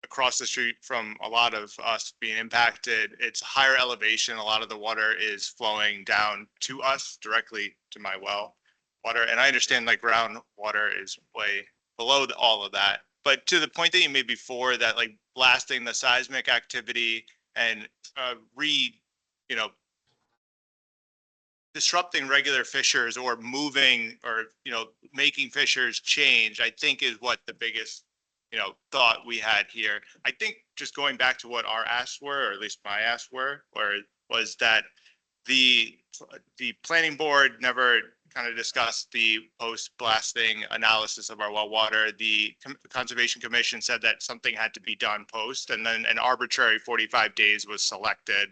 across the street from a lot of us being impacted. It's higher elevation. A lot of the water is flowing down to us directly to my well water. And I understand like groundwater is way below all of that. But to the point that you made before, that like blasting the seismic activity and disrupting regular fissures or moving or, making fissures change, I think is what the biggest, thought we had here. I think just going back to what our asks were, or at least my asks were, was that the planning board never kind of discussed the post-blasting analysis of our well water. The Conservation Commission said that something had to be done post, and then an arbitrary 45 days was selected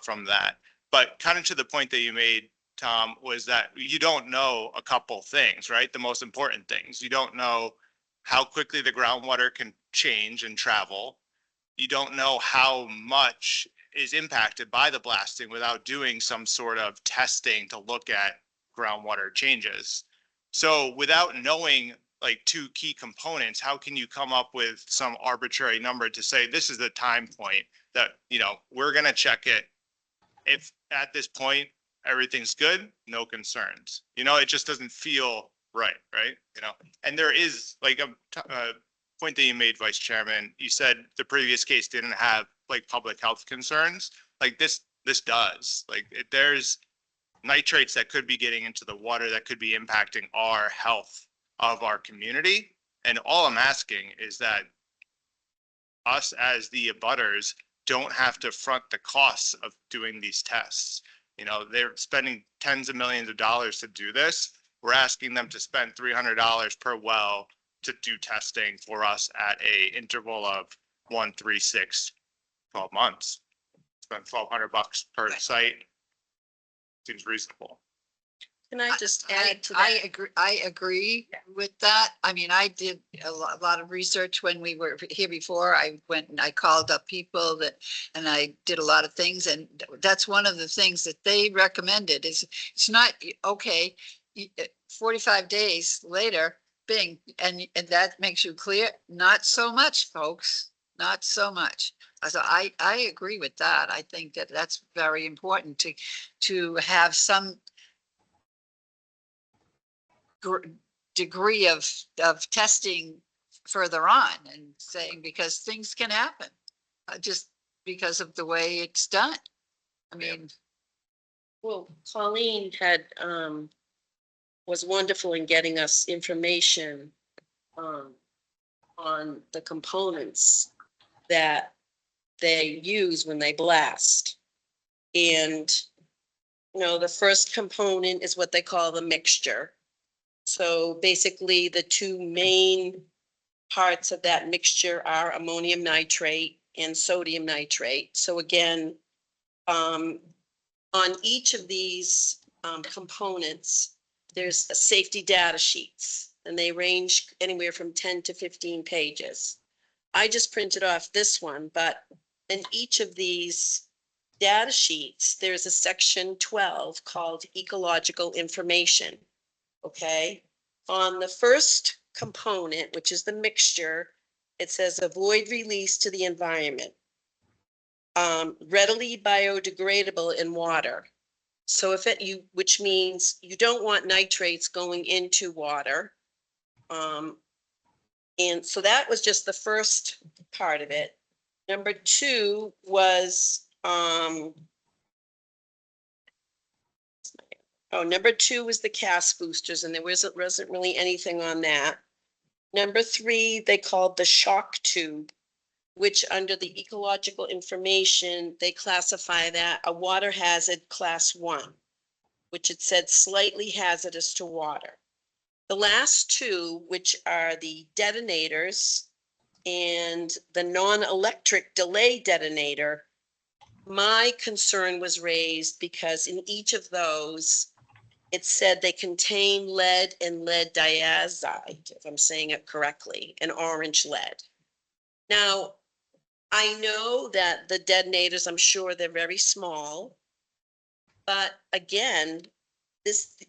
from that. But kind of to the point that you made, Tom, was that you don't know a couple things, right? The most important things. You don't know how quickly the groundwater can change and travel. You don't know how much is impacted by the blasting without doing some sort of testing to look at groundwater changes. So without knowing like 2 key components, how can you come up with some arbitrary number to say this is the time point that, we're going to check it? If at this point everything's good, no concerns. It just doesn't feel right. And there is like a point that you made, Vice Chairman. You said the previous case didn't have like public health concerns. Like this does. Like there's nitrates that could be getting into the water that could be impacting our health of our community. And all I'm asking is that us as the abutters don't have to front the costs of doing these tests. They're spending tens of millions of dollars to do this. We're asking them to spend $300 per well to do testing for us at a interval of 1, 3, 6, 12 months. Spend $1,200 per site. seems reasonable. Can I just add to I that? agree, I agree with that. I mean, I did a lot of research when we were here before. I went and I called up people that, and I did a lot of things, and that's one of the things that they recommended is, it's not, okay, 45 days later, bing, and that makes you clear. Not so much, folks, not so much. So I agree with that. I think that that's very important to have some degree of testing further on and saying, because things can happen, just because of the way it's done. I mean, Well, Colleen had, was wonderful in getting us information, on the components that they use when they blast. And, you know, the first component is what they call the mixture. So basically, the two main parts of that mixture are ammonium nitrate and sodium nitrate. So again, on each of these components, there's a safety data sheets, and they range anywhere from 10 to 15 pages. I just printed off this one, but in each of these data sheets, there's a section 12 called ecological information. Okay, on the first component, which is the mixture, it says avoid release to the environment. Readily biodegradable in water. So if it, which means you don't want nitrates going into water. And so that was just the first part of it. Number two was, number two was the cast boosters, and there wasn't really anything on that. Number three, they called the shock tube, which under the ecological information, they classify that a water hazard class 1, which it said slightly hazardous to water. The last two, which are the detonators and the non-electric delay detonator, my concern was raised because in each of those, it said they contain lead and lead diazide, if I'm saying it correctly, and orange lead. Now, I know that the detonators, I'm sure they're very small, but again,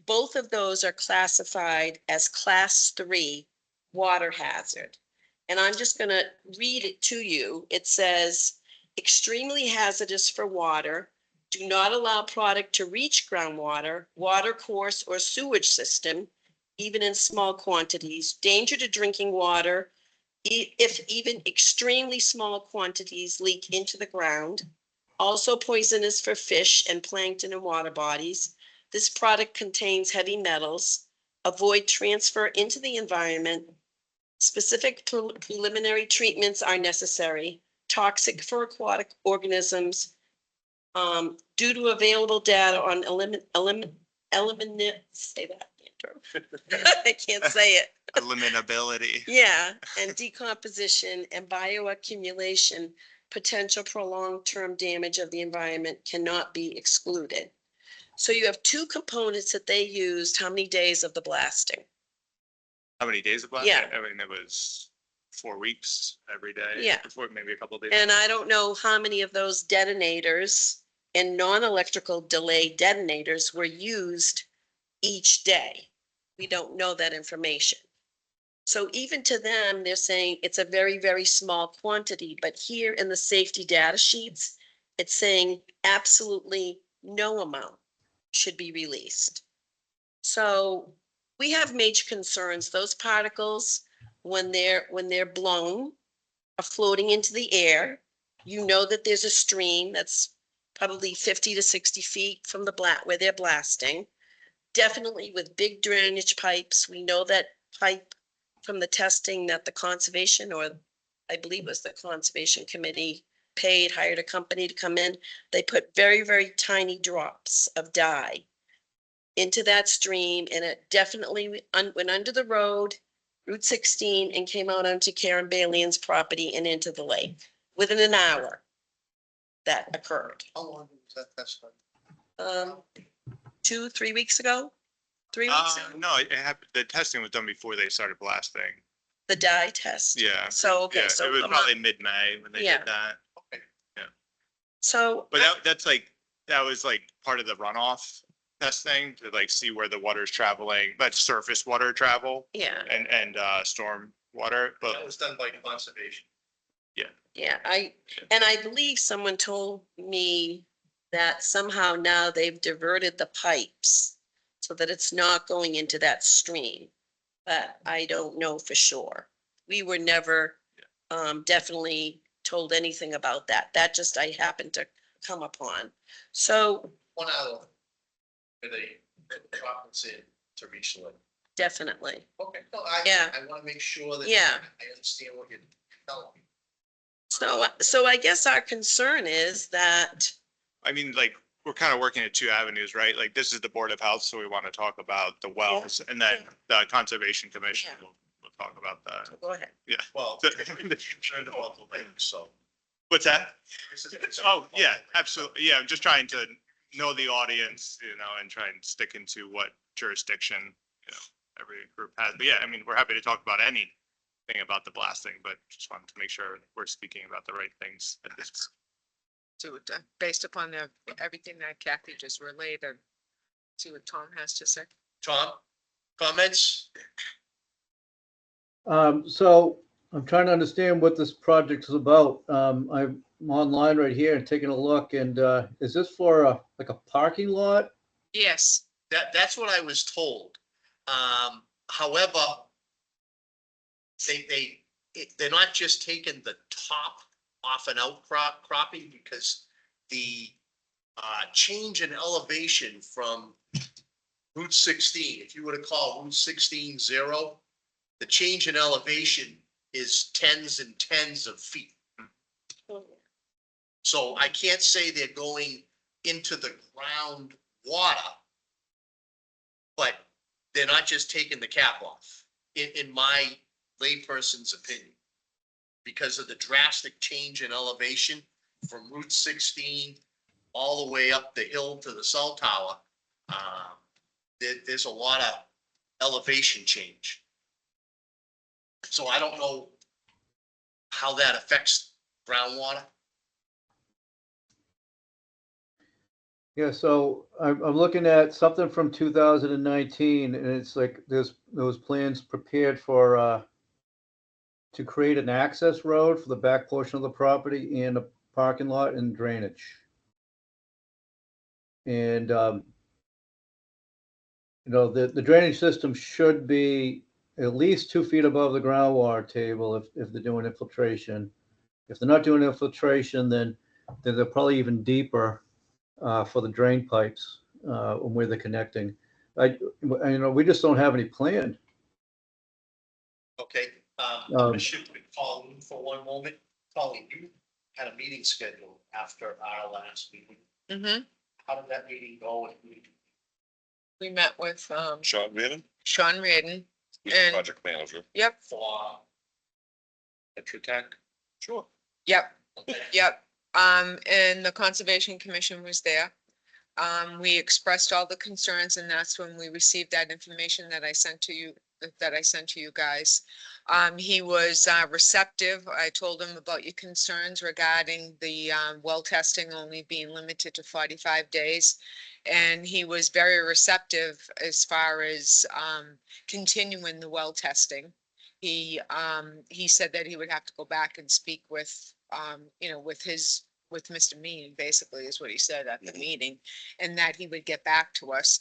both of those are classified as class 3 water hazard. And I'm just going to read it to you. It says, extremely hazardous for water. Do not allow product to reach groundwater, water course, or sewage system, even in small quantities. Danger to drinking water, if even extremely small quantities leak into the ground. Also poisonous for fish and plankton and water bodies. This product contains heavy metals. Avoid transfer into the environment. Specific preliminary treatments are necessary. Toxic for aquatic organisms. Due to available data on say that, Andrew. I can't say it. Eliminability. Yeah, and decomposition and bioaccumulation, potential for long-term damage of the environment cannot be excluded. So you have two components that they used. How many days of the blasting? How many days of Yeah. I mean, it was 4 weeks every day. Yeah. Before maybe a couple of days. And I don't know how many of those detonators and non-electrical delay detonators were used each day. We don't know that information. So even to them, they're saying it's a very, very small quantity, but here in the safety data sheets, it's saying absolutely no amount should be released. So we have major concerns. Those particles, when they're blown, are floating into the air. You know that there's a stream that's probably 50 to 60 feet from the where they're blasting. Definitely with big drainage pipes. We know that pipe from the testing that the conservation, or I believe it was the conservation committee, hired a company to come in. They put very, very tiny drops of dye into that stream, and it definitely went under the road, Route 16, and came out onto Karen Balian's property and into the lake within an hour that occurred. How long was that test? 3 weeks ago? 3 weeks ago? No, it happened, the testing was done before they started blasting. The dye test? Yeah. So, Yeah, okay, so. it was a probably month. mid-May when they Yeah. did that. So, But that's like, that was like part of the runoff testing to like see where the water's traveling, but surface water travel yeah, and storm water, That but was done by conservation. yeah, and I believe someone told me that somehow now they've diverted the pipes so that it's not going into that stream, but I don't know for sure. We were never definitely told anything about that. That just I happened to come upon. So 1 hour. Where they put the chocolates in to reach the. definitely, Okay, no, Yeah. I want to make sure that. Yeah. I understand what you're telling me. so I guess our concern is that, I mean, like, we're kind of working at two avenues, right? Like, this is the Board of Health, so we want to talk about the wells, and then the Conservation Commission Yeah. will talk about that. go ahead. Yeah. Well, So- I'm concerned about the lake, so. What's that? This is a concern Oh, about yeah, the lake. absolutely. Yeah, I'm just trying to know the audience, and try and stick into what jurisdiction, every group has. But yeah, I mean, we're happy to talk about anything about the blasting, but just wanted to make sure we're speaking about the right things at this. So based upon everything that Kathy just relayed, and see what Tom has to say. Tom, comments? So I'm trying to understand what this project is about. I'm online right here and taking a look, and is this for like a parking lot? Yes, That's what I was told. However, they're not just taking the top off an outcropping because the change in elevation from Route 16, if you were to call Route 16 0, the change in elevation is tens and tens of feet. So I can't say they're going into the ground water, but they're not just taking the cap off, in my layperson's opinion. Because of the drastic change in elevation from Route 16 all the way up the hill to the cell tower. There's a lot of elevation change. So I don't know how that affects groundwater. Yeah, so I'm looking at something from 2019, and it's like there's those plans prepared for to create an access road for the back portion of the property and a parking lot and drainage. And the drainage system should be at least 2 feet above the groundwater table if they're doing infiltration. If they're not doing infiltration, then they're probably even deeper for the drain pipes where they're connecting. We just don't have any plan. Okay, I'm gonna shift with Colleen for one moment. Colleen, you had a meeting scheduled after our last meeting. mm-hmm. How did that meeting go? We met with Sean Vannon, Sean Reardon. who's the And- project manager. Yep, For. Tetra Sure. yep, Okay. yep. And the Conservation Commission was there. We expressed all the concerns, and that's when we received that information that I sent to you, guys. He was receptive. I told him about your concerns regarding the well testing only being limited to 45 days. And he was very receptive as far as continuing the well testing. He said that he would have to go back and speak with with Mr. Mean, basically is what he said at the meeting, and that he would get back to us.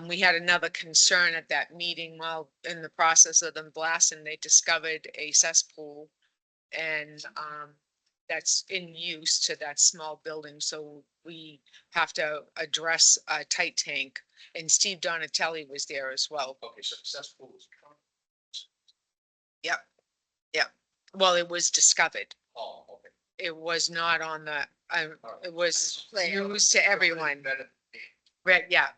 We had another concern at that meeting while in the process of them blasting, they discovered a cesspool, and that's in use to that small building, so we have to address a tight tank, and Steve Donatelli was there as well. Okay, successful. Yep, yep. Well, it was discovered. Oh, okay. It was not on the, All right. it was used to everyone. Better. Right, yeah,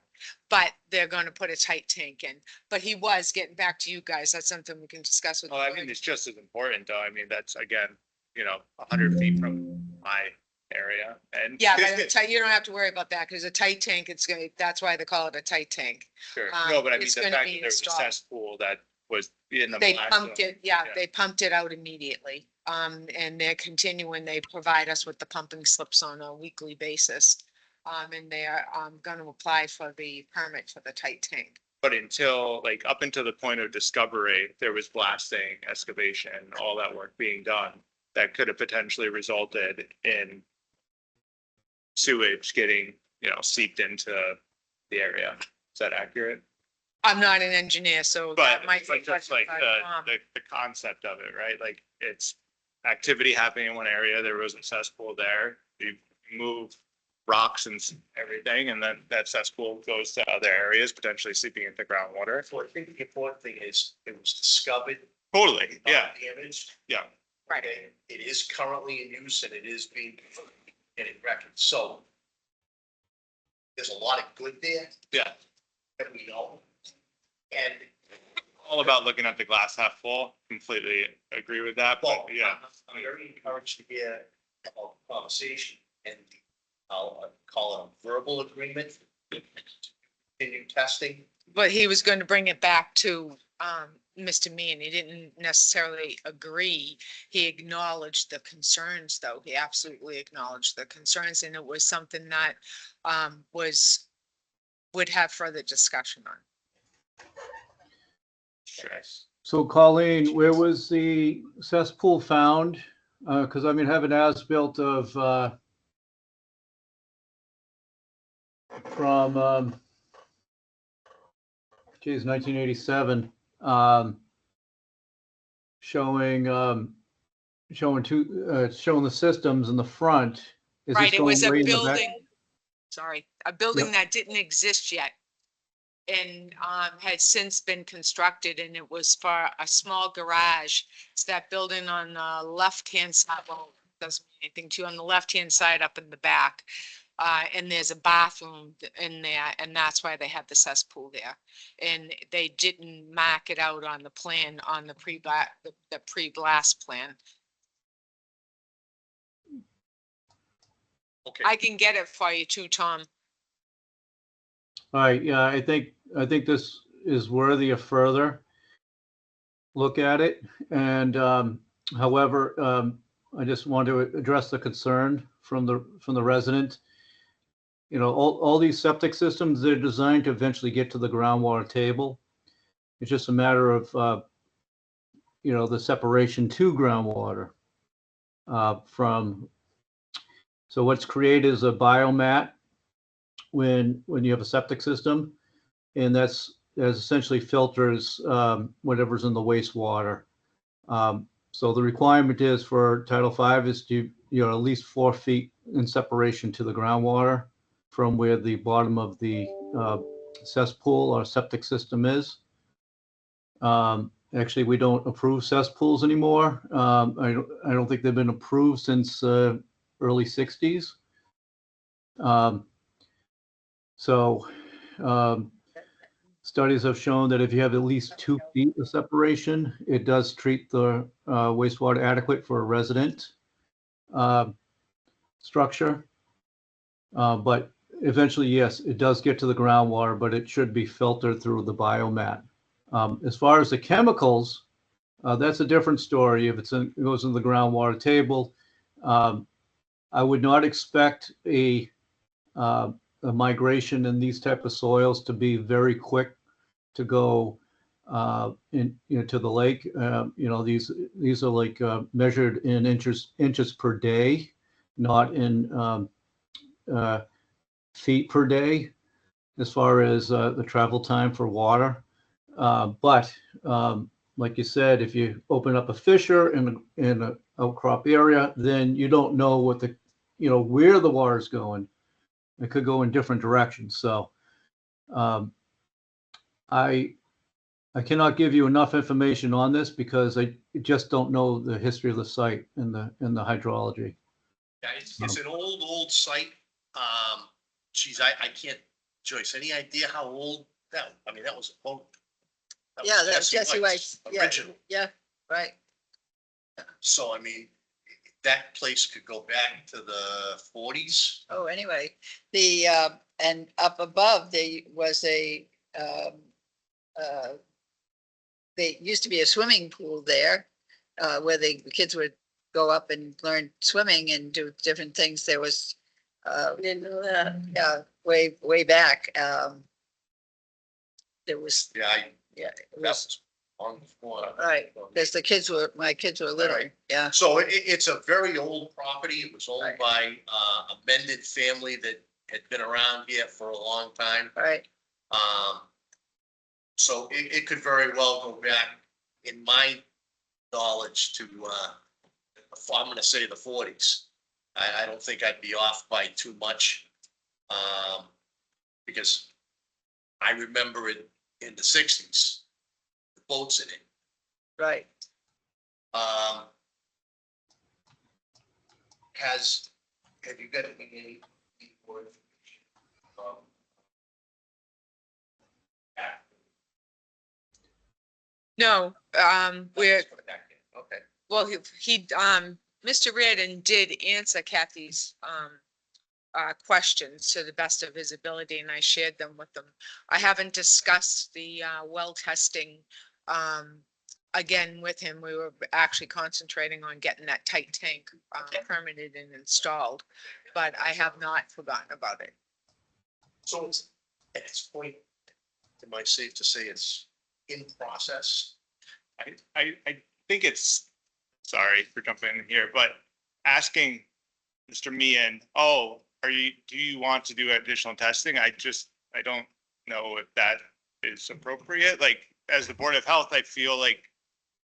but they're gonna put a tight tank in, but he was getting back to you guys, that's something we can discuss with. Well, I mean, it's just as important though. I mean, that's again, 100 feet from my area and. Yeah, but you don't have to worry about that, because a tight tank, it's gonna, that's why they call it a tight tank. Sure. No, but I mean, it's the gonna fact be that there was a installed. cesspool that was in the. They black pumped zone. it, yeah, Yeah. they pumped it out immediately. And they're continuing, they provide us with the pumping slips on a weekly basis. And they are, gonna apply for the permit for the tight tank. But until, like, up until the point of discovery, there was blasting, excavation, all that work being done that could have potentially resulted in sewage getting, seeped into the area. Is that accurate? I'm not an engineer, so But, that might be a just question like for, the concept of it, right? Like, it's activity happening in one area, there was a cesspool there, you move rocks and everything, and then that cesspool goes to other areas, potentially seeping into groundwater. So I think the important thing is it was discovered. Totally, yeah, Damaged. yeah. Right. Okay, it is currently in use and it is being getting reckoned, so. There's a lot of good there Yeah, that we know. And, all about looking at the glass half full, completely agree with that, well, but yeah. I'm very encouraged to hear about the conversation and I'll call it a verbal agreement. to Continue testing. but he was going to bring it back to, Mr. Meehan. He didn't necessarily agree. He acknowledged the concerns, though. He absolutely acknowledged the concerns, and it was something that, would have further discussion on. Sure. So Colleen, where was the cesspool found? Because I have an as-built of from 1987, showing showing the systems in the front. Is Right, this it was a going way in the back? building, sorry, a building that didn't exist yet. And had since been constructed, and it was for a small garage. It's that building on the left-hand side, well, doesn't mean anything to you, on the left-hand side up in the back. And there's a bathroom in there, and that's why they had the cesspool there. And they didn't mark it out on the plan, on the pre-blast plan. Okay. I can get it for you too, Tom. All right, yeah, I think this is worthy of further look at it. And however, I just want to address the concern from the resident. All these septic systems, they're designed to eventually get to the groundwater table. It's just a matter of the separation to groundwater from. So what's created is a biomat when you have a septic system, and that essentially filters whatever's in the wastewater. So the requirement is for Title V is to at least 4 feet in separation to the groundwater from where the bottom of the cesspool or septic system is. Actually, we don't approve cesspools anymore. I don't think they've been approved since early 60s. Studies have shown that if you have at least 2 feet of separation, it does treat the wastewater adequate for a resident structure. But eventually, yes, it does get to the groundwater, but it should be filtered through the biomat. As far as the chemicals, that's a different story. If it goes in the groundwater table, I would not expect a migration in these type of soils to be very quick to go to the lake. These are like measured in inches per day, not in feet per day, as far as the travel time for water. But like you said, if you open up a fissure in an outcrop area, then you don't know what where the water is going. It could go in different directions. So I cannot give you enough information on this because I just don't know the history of the site and the hydrology. Yeah, it's an old site. Geez, I can't, Joyce, any idea how old that was a boat? That was Yeah, that's Jesse White's, yeah, Original. yeah, right. So, that place could go back to the forties. Oh, anyway, and up above, there was they used to be a swimming pool there, where the kids would go up and learn swimming and do different things. There was, Didn't know that. yeah, way back, there was, Yeah, yeah, it was, that's on the floor. right, because my kids were little, Right. yeah, So it's a very old property. It was owned Right. by a Mendon family that had been around here for a long time. right, So it could very well go back, in my knowledge, to, I'm gonna say the forties. I don't think I'd be off by too much. Because I remember it in the sixties, the boats in it. right. Have you got any more information? Yeah. No, we're, Okay. well, Mr. Reardon did answer Kathy's, questions to the best of his ability, and I shared them with them. I haven't discussed the, well testing, again with him. We were actually concentrating on getting that tight tank, permitted and installed, but I have not forgotten about it. So it's, at this point, am I safe to say it's in process? I think it's, sorry for jumping in here, but asking Mr. Meehan, oh, do you want to do additional testing? I don't know if that is appropriate. Like, as the Board of Health, I feel like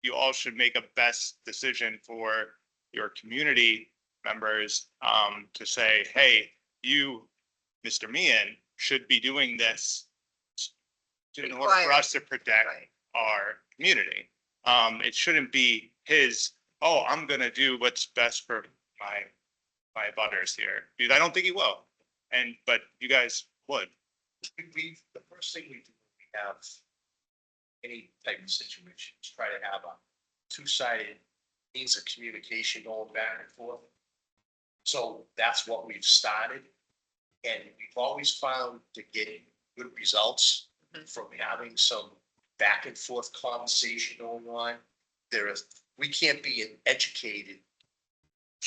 you all should make a best decision for your community members, to say, hey, you, Mr. Meehan, should be doing this in order for us to protect Right. our community. It shouldn't be his, oh, I'm gonna do what's best for my butters here, because I don't think he will. But you guys would. The first thing we do when we have any type of situation is try to have a two-sided means of communication going back and forth. So that's what we've started. And we've always found to get good results from having some back and forth conversation going on. We can't be educated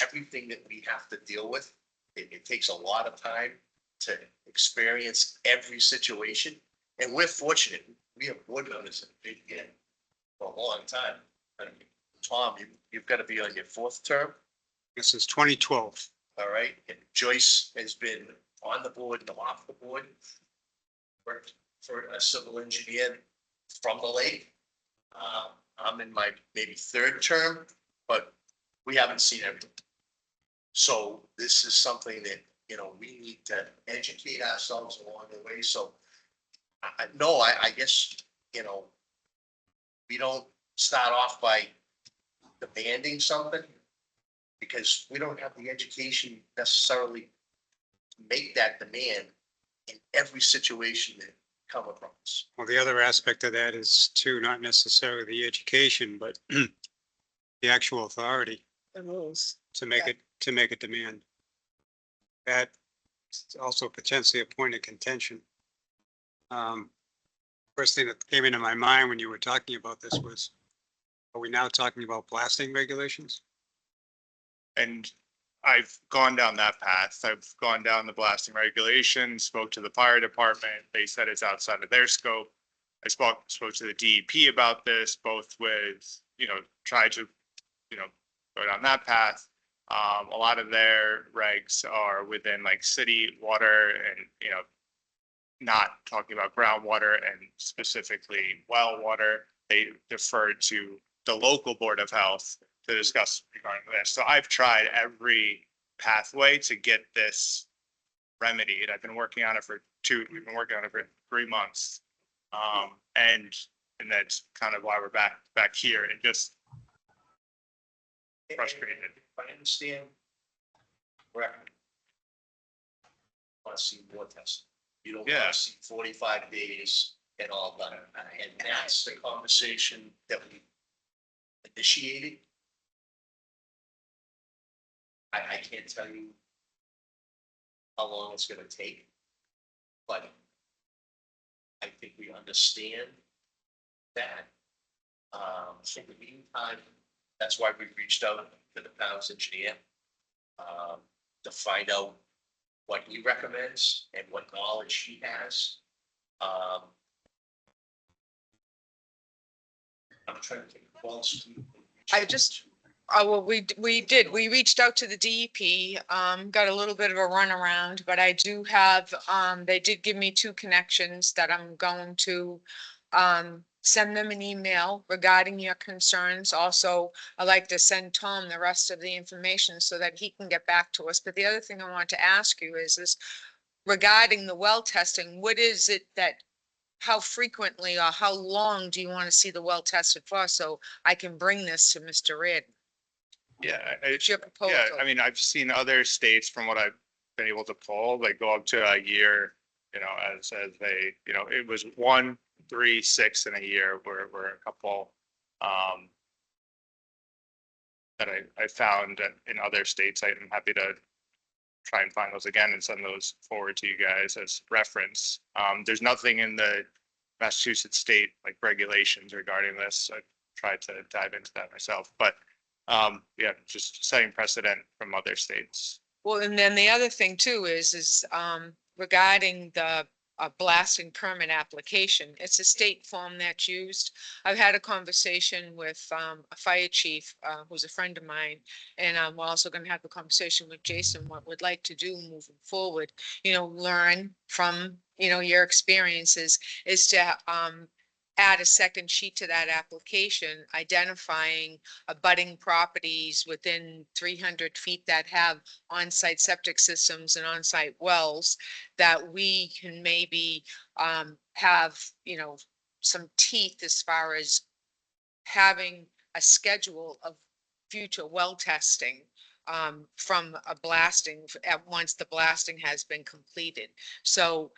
everything that we have to deal with. It takes a lot of time to experience every situation. And we're fortunate, we have board members that have been here for a long time. And Tom, you've got to be on your fourth term, This is 2012. all right? And Joyce has been on the board and off the board. Worked for a civil engineer from the lake. I'm in my maybe third term, but we haven't seen everything. So this is something that, we need to educate ourselves along the way. So I guess, we don't start off by demanding something because we don't have the education necessarily to make that demand in every situation that come across. Well, the other aspect of that is too, not necessarily the education, but the actual authority The rules. to make a demand. That's also potentially a point of contention. First thing that came into my mind when you were talking about this was, are we now talking about blasting regulations? And I've gone down that path. I've gone down the blasting regulations, spoke to the fire department. They said it's outside of their scope. I spoke to the DEP about this, both with, try to, go down that path. A lot of their regs are within like city water and, not talking about groundwater and specifically well water. They deferred to the local Board of Health to discuss regarding this. So I've tried every pathway to get this remedied. I've been working on it for 3 months. And that's kind of why we're back here and just frustrated. If I understand correctly, want to see more testing. You don't want Yeah. to see 45 days and all done. And that's the conversation that we initiated. I can't tell you how long it's gonna take, but I think we understand that. In the meantime, that's why we reached out to the town's engineer, to find out what he recommends and what knowledge he has. I'm trying to think who else. Well, we did, we reached out to the DEP, got a little bit of a runaround, but I do have, they did give me 2 connections that I'm going to, send them an email regarding your concerns. Also, I'd like to send Tom the rest of the information so that he can get back to us. But the other thing I want to ask you is regarding the well testing, what is it that, how frequently or how long do you want to see the well tested for? So I can bring this to Mr. Reardon. Yeah, It's your proposal. yeah, I mean, I've seen other states from what I've been able to pull, they go up to a year, you know, as they, you know, it was 1, 3, 6 in a year were a couple, that I found in other states. I'm happy to try and find those again and send those forward to you guys as reference. There's nothing in the Massachusetts state like regulations regarding this. I tried to dive into that myself, but yeah, just setting precedent from other states. Well, and then the other thing too is regarding the blasting permit application. It's a state form that's used. I've had a conversation with a fire chief who's a friend of mine, and I'm also going to have a conversation with Jason. What we'd like to do moving forward, you know, learn from, you know, your experiences, is to add a second sheet to that application, identifying abutting properties within 300 feet that have on-site septic systems and on-site wells, that we can maybe have, you know, some teeth as far as having a schedule of future well testing from a blasting at once the blasting has been completed. So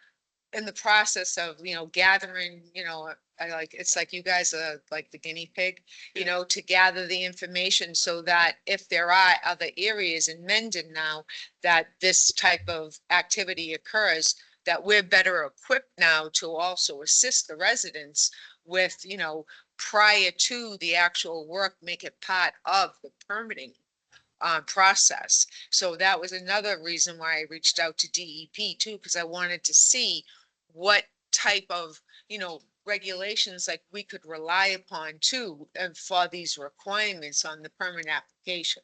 in the process of, you know, gathering, you know, I like, it's like you guys are like the guinea pig, you know, to gather the information so that if there are other areas in Mendon now that this type of activity occurs, that we're better equipped now to also assist the residents with, you know, prior to the actual work, make it part of the permitting process. So that was another reason why I reached out to DEP too, because I wanted to see what type of, you know, regulations like we could rely upon too, and for these requirements on the permit application.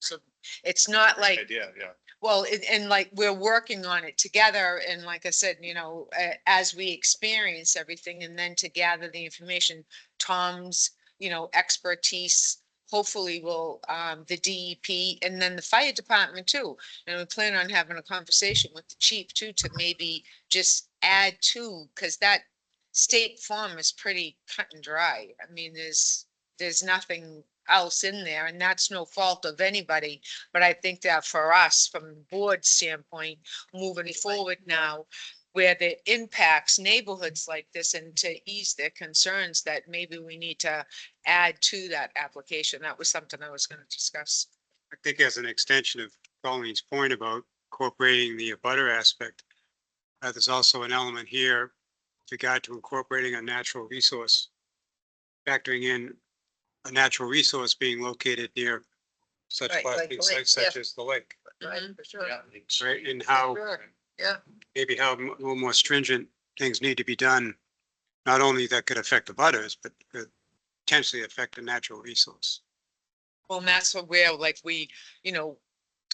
So it's not like, Idea, yeah. well, and like we're working on it together. And like I said, you know, as we experience everything and then to gather the information, Tom's, you know, expertise hopefully will, the DEP and then the fire department too. And we plan on having a conversation with the chief too, to maybe just add to, because that state farm is pretty cut and dry. I mean, there's nothing else in there, and that's no fault of anybody. But I think that for us, from the board standpoint, moving forward now, where the impacts neighborhoods like this and to ease their concerns, that maybe we need to add to that application. That was something I was going to discuss. I think as an extension of Colleen's point about incorporating the abutter aspect, there's also an element here with regard to incorporating a natural resource, factoring in a natural resource being located near such Right, like blasting the lake, sites such yeah. as the lake, Right, for sure. Yeah, right? And how Sure. Yeah, maybe how a little more stringent things need to be done, not only that could affect the butters, but could potentially affect a natural resource. Well, and that's where like we, you know,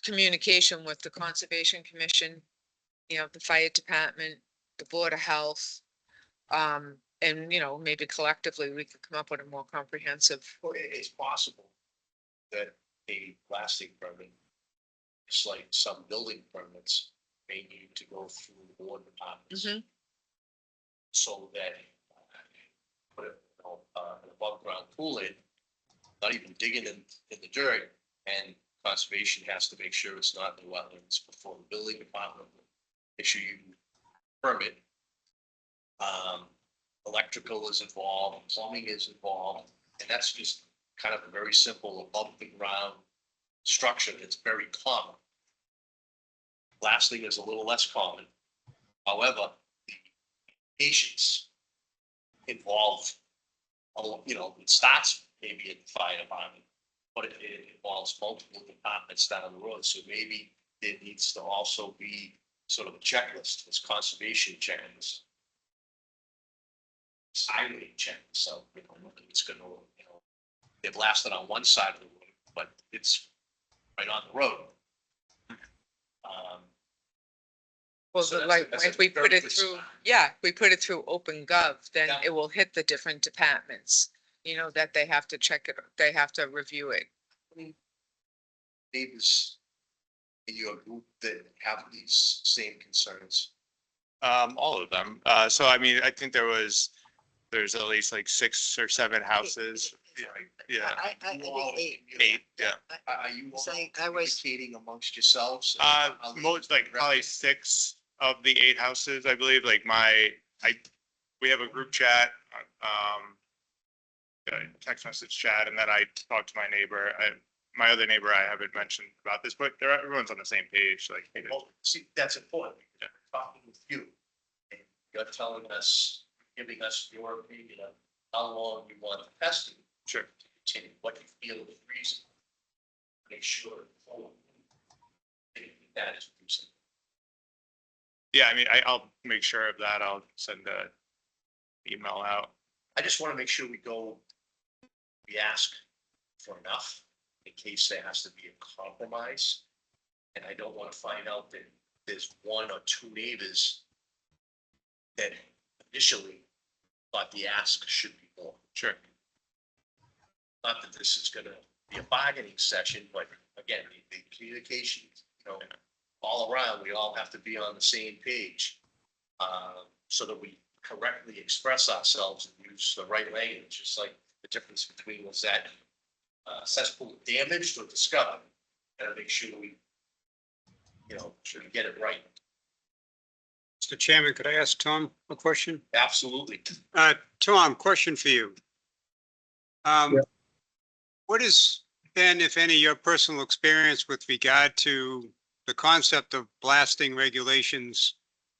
communication with the Conservation Commission, you know, the fire department, the Board of Health. And, you know, maybe collectively we could come up with a more comprehensive. Well, it's possible that a blasting permit, just like some building permits, may need to go through the board departments. Mhm. So that, put it, you know, an above ground pool in, not even digging in the dirt, and conservation has to make sure it's not in the wetlands before the building department will issue you permit. Electrical is involved, plumbing is involved, and that's just kind of a very simple above the ground structure that's very common. Blasting is a little less common. However, the patients involved, it starts maybe at the fire department, but it involves multiple departments down the road. So maybe there needs to also be sort of a checklist, this conservation checklist. Highway check, so, it's gonna, they blasted on one side of the road, but it's right on the road. Well, So that's if a we very put it good through, start. yeah, we put it through OpenGov, then Yeah. it will hit the different departments. That they have to check it, they have to review it. Neighbors in your group that have these same concerns? All of them. So I mean, I think there's at least like 6 or 7 houses. Yeah, I think 8. 8, yeah. Are you all Saying I was- communicating amongst yourselves? Most, like probably 6 of the 8 houses, I believe, like we have a group chat, a text message chat, and then I talk to my neighbor. My other neighbor, I haven't mentioned about this, but everyone's on the same page, like. Well, see, that's important. Because we're talking with you. And you're telling us, giving us your opinion of how long you want the testing Sure. to continue, what you feel is reasonable. Make sure. That is reasonable. Yeah, I mean, I'll make sure of that. I'll send a email out. I just want to make sure we ask for enough in case there has to be a compromise. And I don't want to find out that there's 1 or 2 neighbors that initially thought the ask should be more. Sure. Not that this is gonna be a bargaining session, but again, the communication, all around, we all have to be on the same page. So that we correctly express ourselves and use the right language, just like the difference between was that cesspool damaged or discovered. Gotta make sure we get it right. Mr. Chairman, could I ask Tom a question? Absolutely. Tom, question for you. Yeah. What has been, if any, your personal experience with regard to the concept of blasting regulations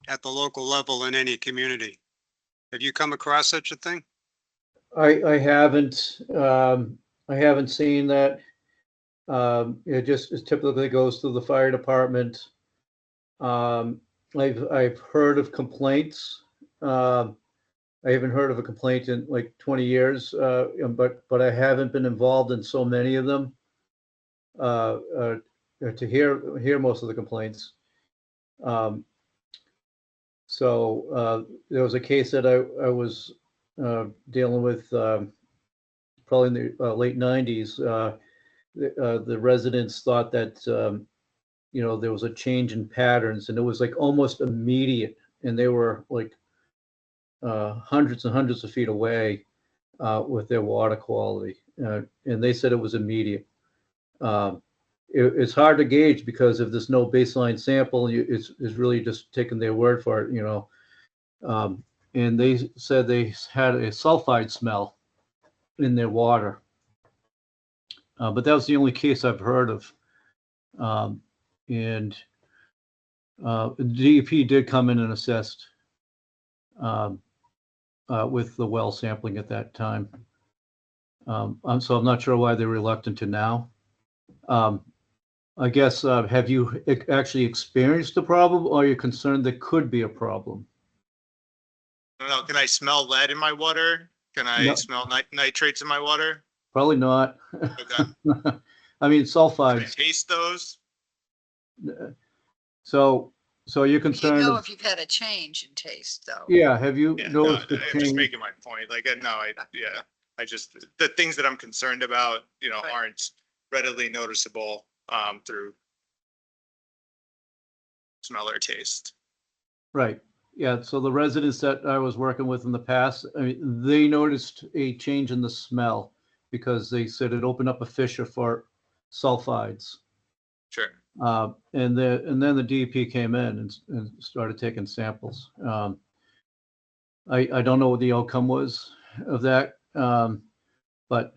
at the local level in any community? Have you come across such a thing? I haven't seen that. It typically goes through the fire department. I've heard of complaints. I haven't heard of a complaint in like 20 years, but I haven't been involved in so many of them to hear most of the complaints. So there was a case that I was dealing with probably in the late 90s. The residents thought that there was a change in patterns, and it was like almost immediate, and they were like hundreds and hundreds of feet away with their water quality, and they said it was immediate. It's hard to gauge because if there's no baseline sample, it's really just taking their word for it, and they said they had a sulfide smell in their water. But that was the only case I've heard of. And the DEP did come in and assessed with the well sampling at that time. So I'm not sure why they're reluctant to now. I guess, have you actually experienced a problem, or are you concerned there could be a problem? I don't know. Can I smell lead in my water? Can I No. smell nitrates in my water? Probably not. Okay. I mean, Can I sulfides. taste those? So you're You concerned? know if you've had a change in taste, though. Yeah, have you Yeah, no, noticed the I'm just change? making my point. Like, I just, the things that I'm concerned about, Right. aren't readily noticeable, through smell or taste. Right. Yeah. So the residents that I was working with in the past, I mean, they noticed a change in the smell because they said it opened up a fissure for sulfides. Sure. And then the DEP came in and started taking samples. I don't know what the outcome was of that, but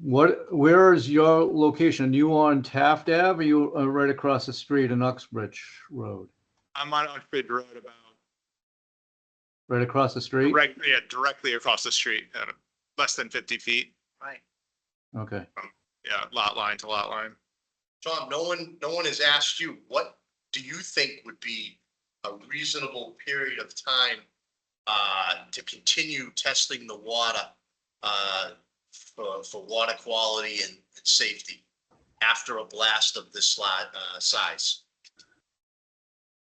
Where is your location? You on Taft Ave or you right across the street in Uxbridge Road? I'm on Uxbridge Road about Right across the street? directly across the street, less than 50 feet. Right. Okay. Yeah, lot line to lot line. Tom, no one has asked you, what do you think would be a reasonable period of time to continue testing the water for water quality and safety after a blast of this size?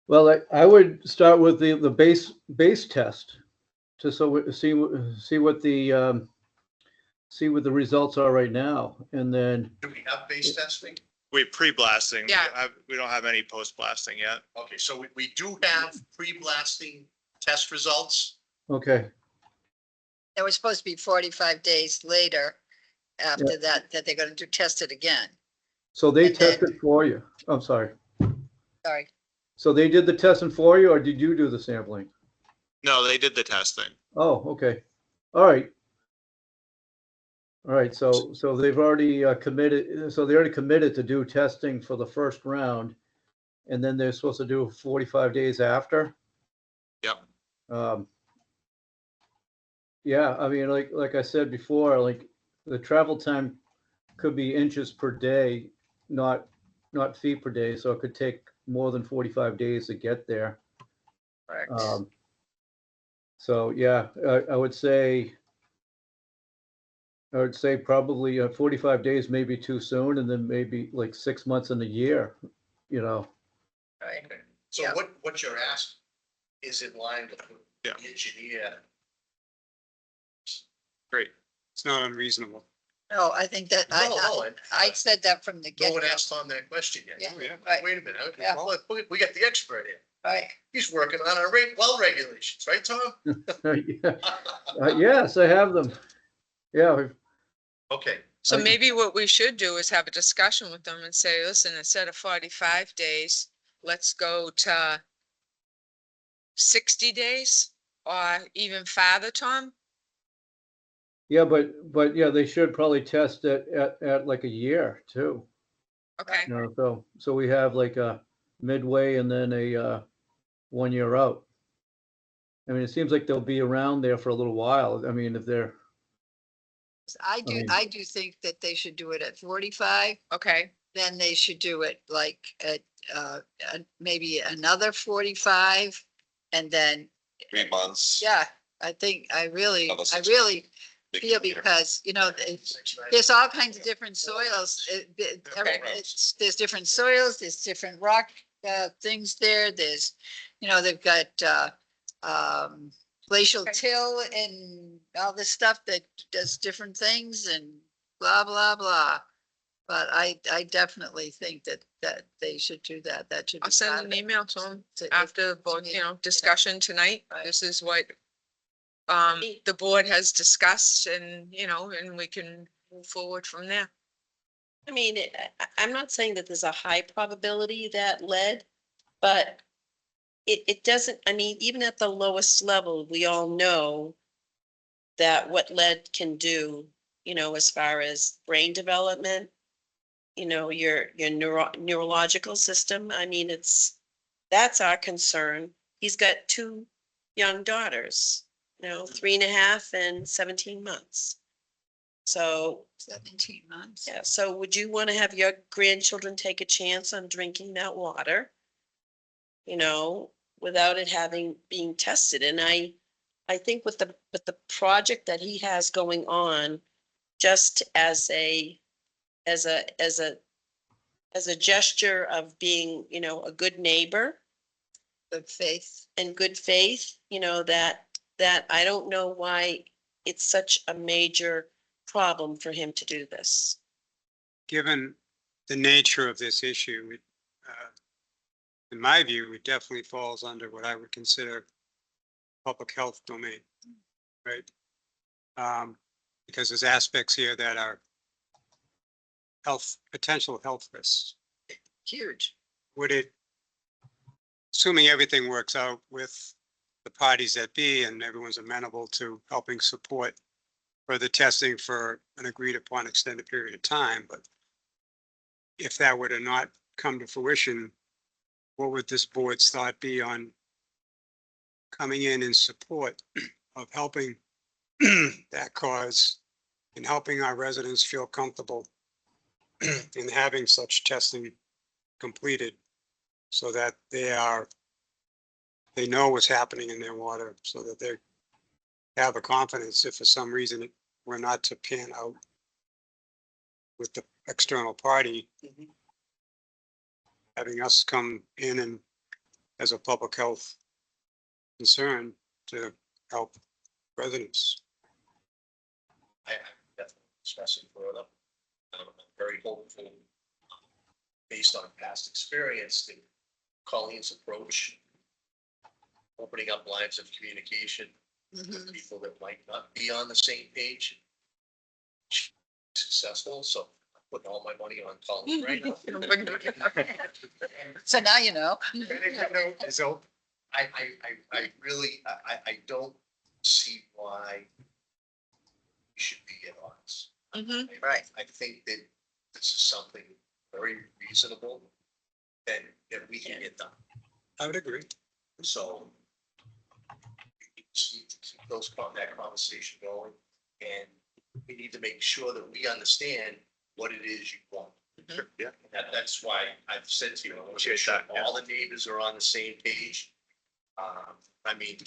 Well, I would start with the base test, just so we see what the results are right now, and then Do we have base testing? We pre-blasting. Yeah. We don't have any post-blasting yet. Okay, so we do have pre-blasting test results. okay, It was supposed to be 45 days later after that they're gonna test it again. so they And then- tested for you. I'm sorry. Sorry. So they did the testing for you, or did you do the sampling? No, they did the testing. Oh, okay. All right. All right, so they've already committed, so they already committed to do testing for the first round, and then they're supposed to do 45 days after. Yep. Yeah, I mean, like I said before, like the travel time could be inches per day, not feet per day, so it could take more than 45 days to get there. Correct. So yeah, I would say probably 45 days may be too soon, and then maybe like 6 months in a year, you know. Right. So Yeah. what you're asking is in line with what Yeah. the engineer. Great. It's not unreasonable. No, I think that, I said that from the No get-go. one asked Tom that question yet. Yeah. Oh, yeah. Right, Wait a minute, okay, Yeah. well, we got the expert here. right. He's working on our well regulations, right, Tom? Yes, I have them. Yeah, Okay, So I- maybe what we should do is have a discussion with them and say, listen, instead of 45 days, let's go to 60 days or even farther, Tom? yeah, but yeah, they should probably test it at like a year too. Okay, You know, so we have like a midway and then a 1 year out. I mean, it seems like they'll be around there for a little while. I mean, if they're, I mean- do think that they should do it at 45, okay. then they should do it like at, maybe another 45. And then, 3 months. yeah, I think, I really Another 6 big feel year. because, there's all kinds of different soils. Okay. There's different soils, there's different rock, things there. There's, they've got, glacial Okay. till and all this stuff that does different things and blah, blah, blah. But I definitely think that they should do that. That should be. I'll send part an of it. email to them To- after, both, discussion tonight. Right. This is what the board has discussed and, and we can move forward from there. I mean, I'm not saying that there's a high probability that lead, but it doesn't, I mean, even at the lowest level, we all know that what lead can do, as far as brain development, your neurological system. I mean, that's our concern. He's got 2 young daughters, 3.5 and 17 months. So, 17 months. yeah, so would you want to have your grandchildren take a chance on drinking that water? Without it being tested. And I think with the project that he has going on, just as a gesture of being, a good neighbor Good faith. and good faith, that I don't know why it's such a major problem for him to do this. Given the nature of this issue, in my view, it definitely falls under what I would consider public health domain, right? Because there's aspects here that are potential health risks. Huge. Would it, assuming everything works out with the parties that be and everyone's amenable to helping support further testing for an agreed upon extended period of time, but if that were to not come to fruition, what would this board's thought be on coming in support of helping that cause and helping our residents feel comfortable in having such testing completed so that they know what's happening in their water, so that they have a confidence if for some reason we're not to pan out with the external party, having us come in and as a public health concern to help residents. I definitely discuss it further. I'm very hopeful, based on past experience, that Colleen's approach, opening up lines of communication with people that might not be on the same page, successful. So I'm putting all my money on Colleen right now. So now you know. So I really, I don't see why we should be at odds. Right. I think that this is something very reasonable that we can get done. I would agree. So we just need to keep that conversation going, and we need to make sure that we understand what it is you want. Yeah. That's why I've said to you, I want to make Appreciate sure that, yeah. all the neighbors are on the same page. I mean,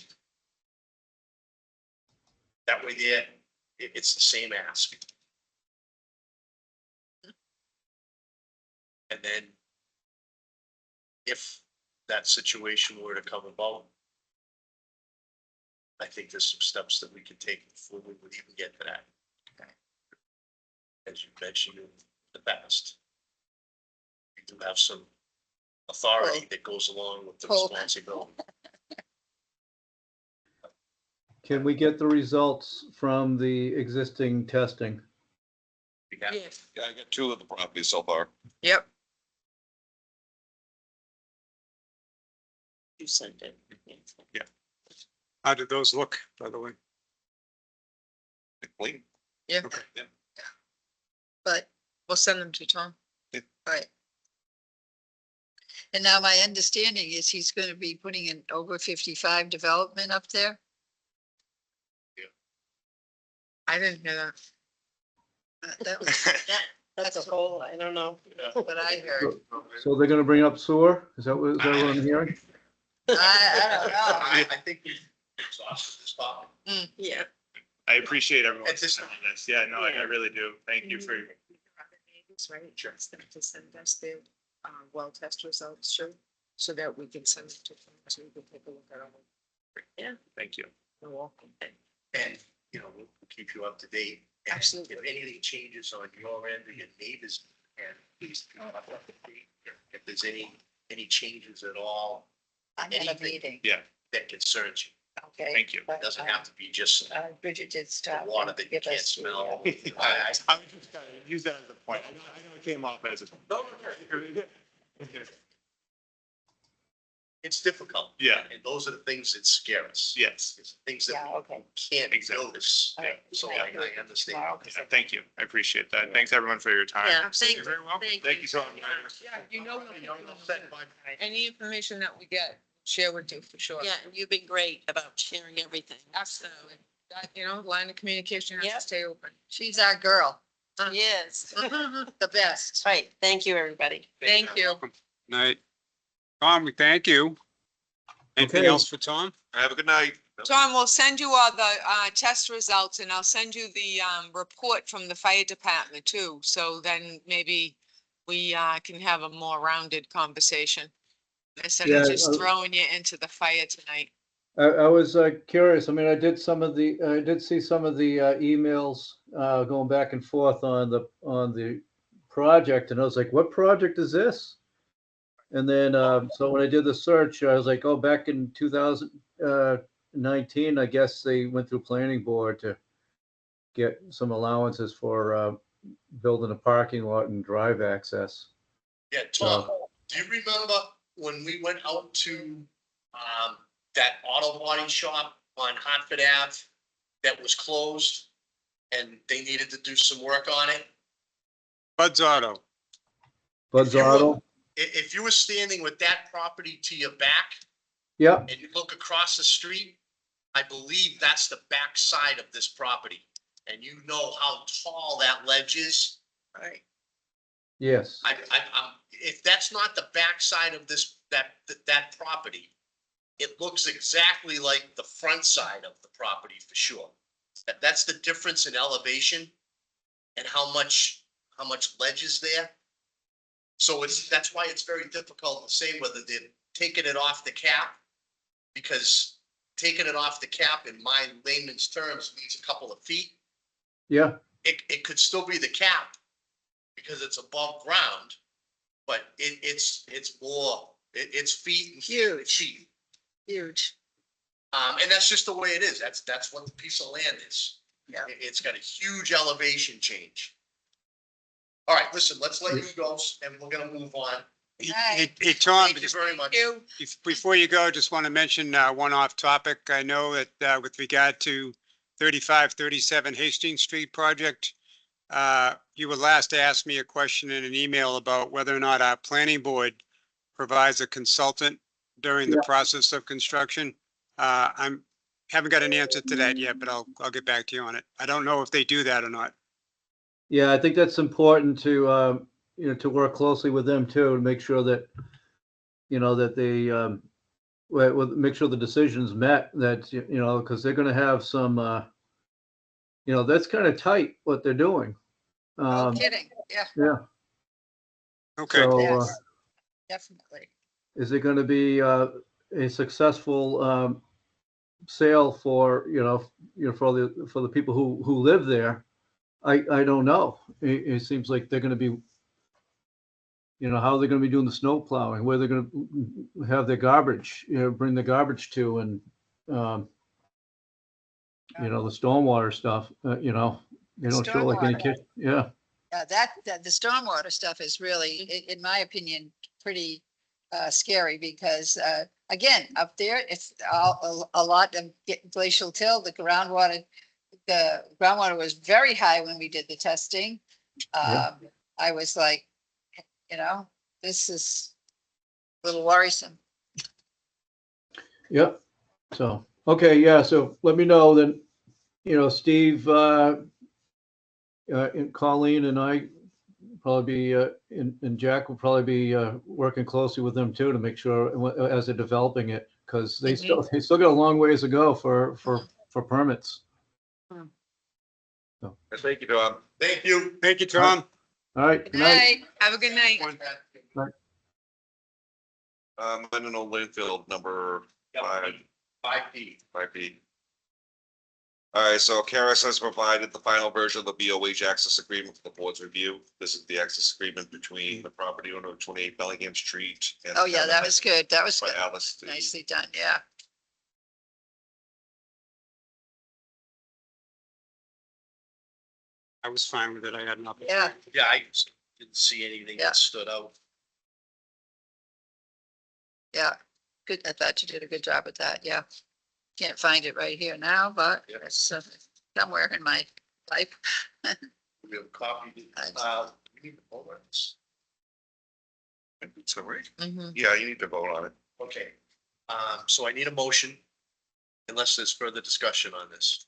that way there, it's the same ask. And then if that situation were to come about, I think there's some steps that we can take before we would even get to that. As you mentioned in the past, we do have some authority that goes along with the Well- responsibility. Can we get the results from the existing testing? We have- Yeah, I got 2 of the properties so far. Yep. You sent it. How did those look, by the way? Clean. Yeah, But, we'll send them to Tom. right. And now my understanding is he's gonna be putting an over 55 development up there. I didn't hear that. That was, That's a whole, I don't know. what I heard. So they're gonna bring up sewer? Is that what I'm hearing? I don't know. I think we've exhausted this topic. Yeah. I appreciate everyone. At this saying this. Yeah, no, I really do. Thank you for. Right, trust them to send us their, well test results too, so that we can send them to them, so we can take a look at them. Thank you. You're welcome. And, we'll keep you up to date. And Absolutely. If anything changes on your end or your neighbors, and please keep up to date. If there's any changes at all, I had a anything meeting, that concerns you, okay? Thank you. but, it doesn't have to be just Bridget did the stop. water and that you give can't us the, smell. I was just gonna use that as a point. I know it came off as a. It's difficult. Yeah. And those are the things that scare us. Yes. It's the things that Yeah, okay. we can't Exactly. notice. All right. So Yeah. I understand. Tomorrow, 'cause Yeah, thank you. I appreciate that. Thanks everyone for your time. Yeah, thank You're very welcome. thank Thank you. you so much. Yeah, any information that we get, share with you for sure. Yeah, and you've been great about sharing everything. Absolutely. That, line of communication has Yep. to stay open. She's our girl, Yes. the best. Right, thank you, everybody. Thank you. Night. Tom, we thank you. Anything Okay. else for Tom? Have a good night. Tom, we'll send you all the test results, and I'll send you the report from the fire department too. So then maybe we can have a more rounded conversation. Instead Yeah, of just throwing you into the fire tonight. I was curious. I mean, I did see some of the emails going back and forth on the project, and I was like, what project is this? And then, so when I did the search, I was like, oh, back in 2019, I guess they went through planning board to get some allowances for building a parking lot and drive access. Yeah, Tom, do you remember when we went out to, that auto body shop on Hartford Ave that was closed? and they needed to do some work on it. Bud's Auto. Bud's You were- Auto, If you were standing with that property to your back yeah, and you look across the street, I believe that's the back side of this property. And you know how tall that ledge is. Right. yes, If that's not the back side of that property, it looks exactly like the front side of the property for sure. That's the difference in elevation and how much ledge is there. So that's why it's very difficult to say whether they're taking it off the cap. Because taking it off the cap in my layman's terms means a couple of feet. yeah, It could still be the cap because it's above ground, but it's more, it's feet and Huge. feet. Huge. And that's just the way it is. That's what the piece of land is. Yeah. It's got a huge elevation change. All right, listen, let's let you go and we're gonna move on. Hey, Tom, Thank you very much. You, before you go, just want to mention one off topic. I know that with regard to 3537 Hastings Street project, you were last asked me a question in an email about whether or not our planning board provides a consultant during the Yeah. process of construction. Haven't got an answer to that yet, but I'll get back to you on it. I don't know if they do that or not. yeah, I think that's important to, to work closely with them too, to make sure that, that they, make sure the decision's met, that, because they're gonna have some, that's kind of tight what they're doing. No kidding. Yeah, Yeah, Okay. so, yes, definitely. is it gonna be, a successful, sale for, for the people who live there? I don't know. It seems like they're gonna be, how they're gonna be doing the snow plowing, where they're gonna have their garbage, bring the garbage to, and, the stormwater stuff, they don't show like any Stormwater. kid, yeah, That the stormwater stuff is really, in my opinion, pretty scary because, again, up there, it's a lot of glacial till, the groundwater was very high when we did the testing. Yeah. I was like, this is a little worrisome. yep. So, okay, yeah, so let me know then, Steve, and Colleen and I probably be, and Jack will probably be, working closely with them too to make sure as they're developing it, because they still got a long ways to go for permits. Thank you, Tom. Thank you. Thank you, Tom. All right, Good good night. night. have a good night. Mendonma landfill number five. 5P. 5P. All right, so Karis has provided the final version of the BOH access agreement for the board's review. This is the access agreement between the property owner of 28 Bellingham Street. And Oh, yeah, that was good. That was By good. Alice. the- Nicely done. Yeah. I was fine with it. I had nothing. Yeah. Yeah, I didn't see anything Yeah. that stood out. Yeah. Good. I thought you did a good job with that. Yeah. Can't find it right here now, but Yeah. it's somewhere in my life. We have a copy. We need to vote on this. So, right? Mhm. Yeah, you need to vote on it. Okay, so I need a motion unless there's further discussion on this.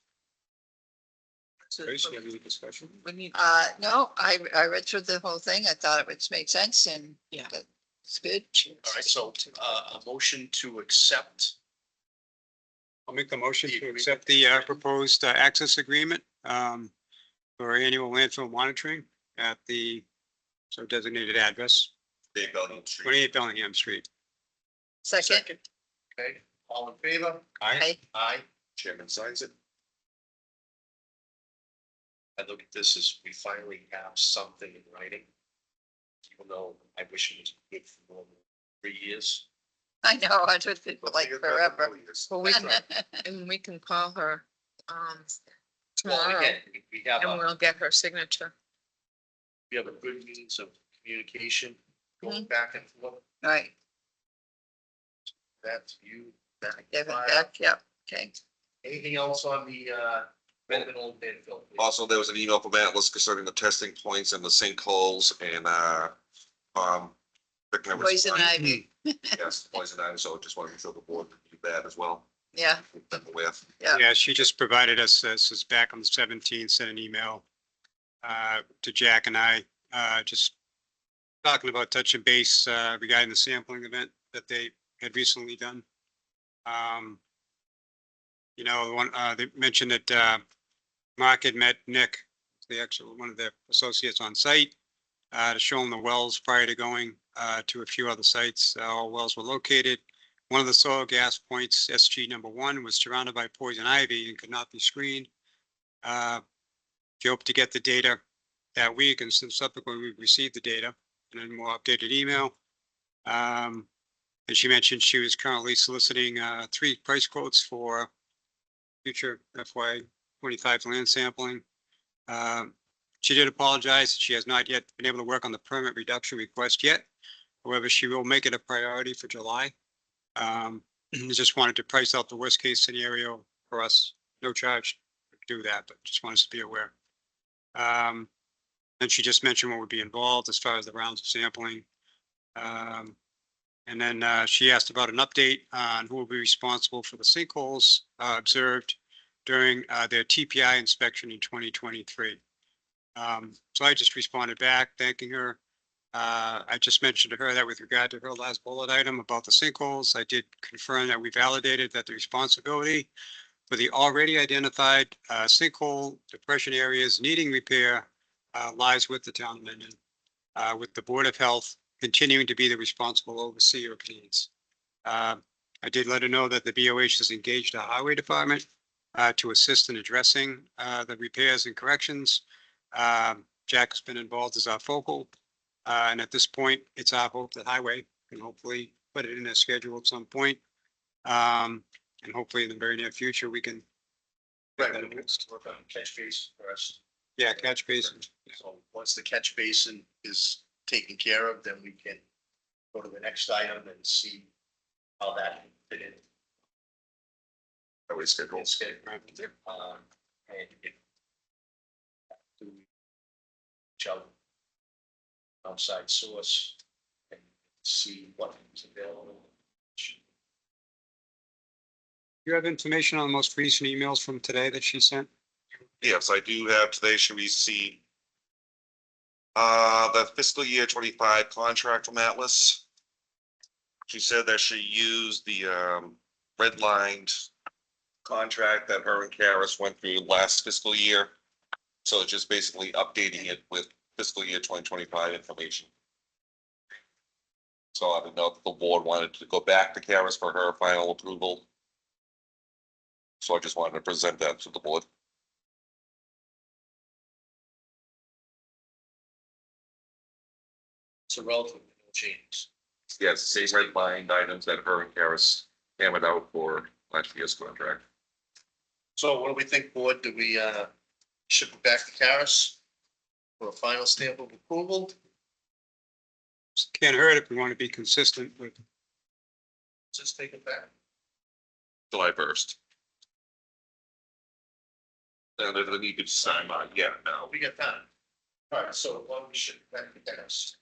Tracy, any discussion? We need, No, I read through the whole thing. I thought it would make sense and Yeah. it's good. All right, so, a motion to accept. I'll make the motion to accept the proposed access agreement for annual landfill monitoring at the designated address, Dave Bellingham Street. 28 Bellingham Street. Second. Okay, all in favor? Aye. Aye. Chairman signs it. I look at this as we finally have something in writing. Even though I wish it was good for more than 3 years. I know. I just did like forever. well, we can, and we can call her, Well, tomorrow, again, we have and a, we'll get her signature. we have a good means of communication going back and forth. Right. That's you. That Devin file. Beck. Yep. Okay. Anything else on the Mendonma landfill. Also, there was an email from Atlas concerning the testing points and the sinkholes and, Bickner was Poison fine. ivy, Yes, poison ivy, so just wanted to show the board that you do that as well. yeah, With. Yeah. Yeah, she just provided us, this is back on the 17th, sent an email to Jack and I, just talking about touch and base regarding the sampling event that they had recently done. You know, they mentioned that Mark had met Nick, the actual, one of their associates on site, to show him the wells prior to going to a few other sites. All wells were located. One of the soil gas points, SG number 1, was surrounded by poison ivy and could not be screened. She hoped to get the data that week, and since subsequently we received the data and a more updated email. And she mentioned she was currently soliciting 3 price quotes for future FY25 land sampling. She did apologize. She has not yet been able to work on the permit reduction request yet. However, she will make it a priority for July. Just wanted to price out the worst case scenario for us. No charge to do that, but just wants to be aware. And she just mentioned what would be involved as far as the rounds of sampling. And then she asked about an update on who will be responsible for the sinkholes observed during their TPI inspection in 2023. So I just responded back, thanking her. I just mentioned to her that with regard to her last bullet item about the sinkholes, I did confirm that we validated that the responsibility for the already identified sinkhole depression areas needing repair lies with the town of Mendon, with the Board of Health continuing to be the responsible overseer of needs. I did let her know that the BOH has engaged our highway department to assist in addressing the repairs and corrections. Jack has been involved as our focal. And at this point, it's our hope that highway can hopefully put it in their schedule at some point. And hopefully in the very near future, we can. Right, we'll work on catch basin first. Yeah, catch basin. So once the catch basin is taken care of, then we can go to the next item and see how that fit in. Are we scheduled? It's good. And if do we reach out outside source and see what is available. You have information on the most recent emails from today that she sent? Yes, I do have today. Should we see the fiscal year 25 contract from Atlas? She said that she used the redlined contract that her and Karis went through last fiscal year. So it's just basically updating it with fiscal year 2025 information. So I don't know if the board wanted to go back to Karis for her final approval. So I just wanted to present that to the board. It's a relatively no change. Yeah, it's the same red line items that her and Karis hammered out for last year's contract. So what do we think, board? Do we ship it back to Karis for a final stamp of approval? Can't hurt if we want to be consistent with. Just take it back. July 1st. And then you could sign on, yeah, no. We got time. All right, so why don't we ship it back to Karis?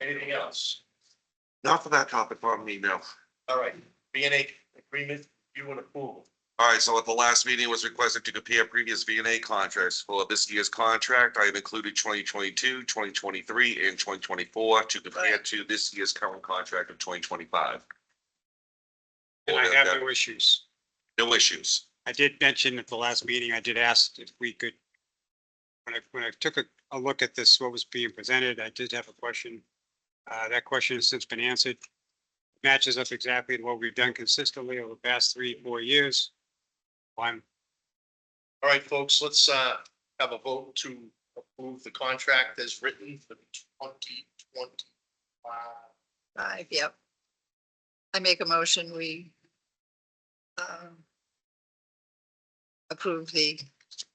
Anything else? Not for that topic on me, no. All right, B&A agreement, you and approval. All right, so at the last meeting, it was requested to compare previous V&A contracts. For this year's contract, I have included 2022, 2023, and 2024 to compare to this year's current contract of 2025. And I have no issues. No issues. I did mention at the last meeting, I did ask if we could, when I took a look at this, what was being presented, I did have a question. That question has since been answered. Matches up exactly to what we've done consistently over the past 3-4 years. All right, folks, let's have a vote to approve the contract as written for 2025. 5, yep. I make a motion, we approve the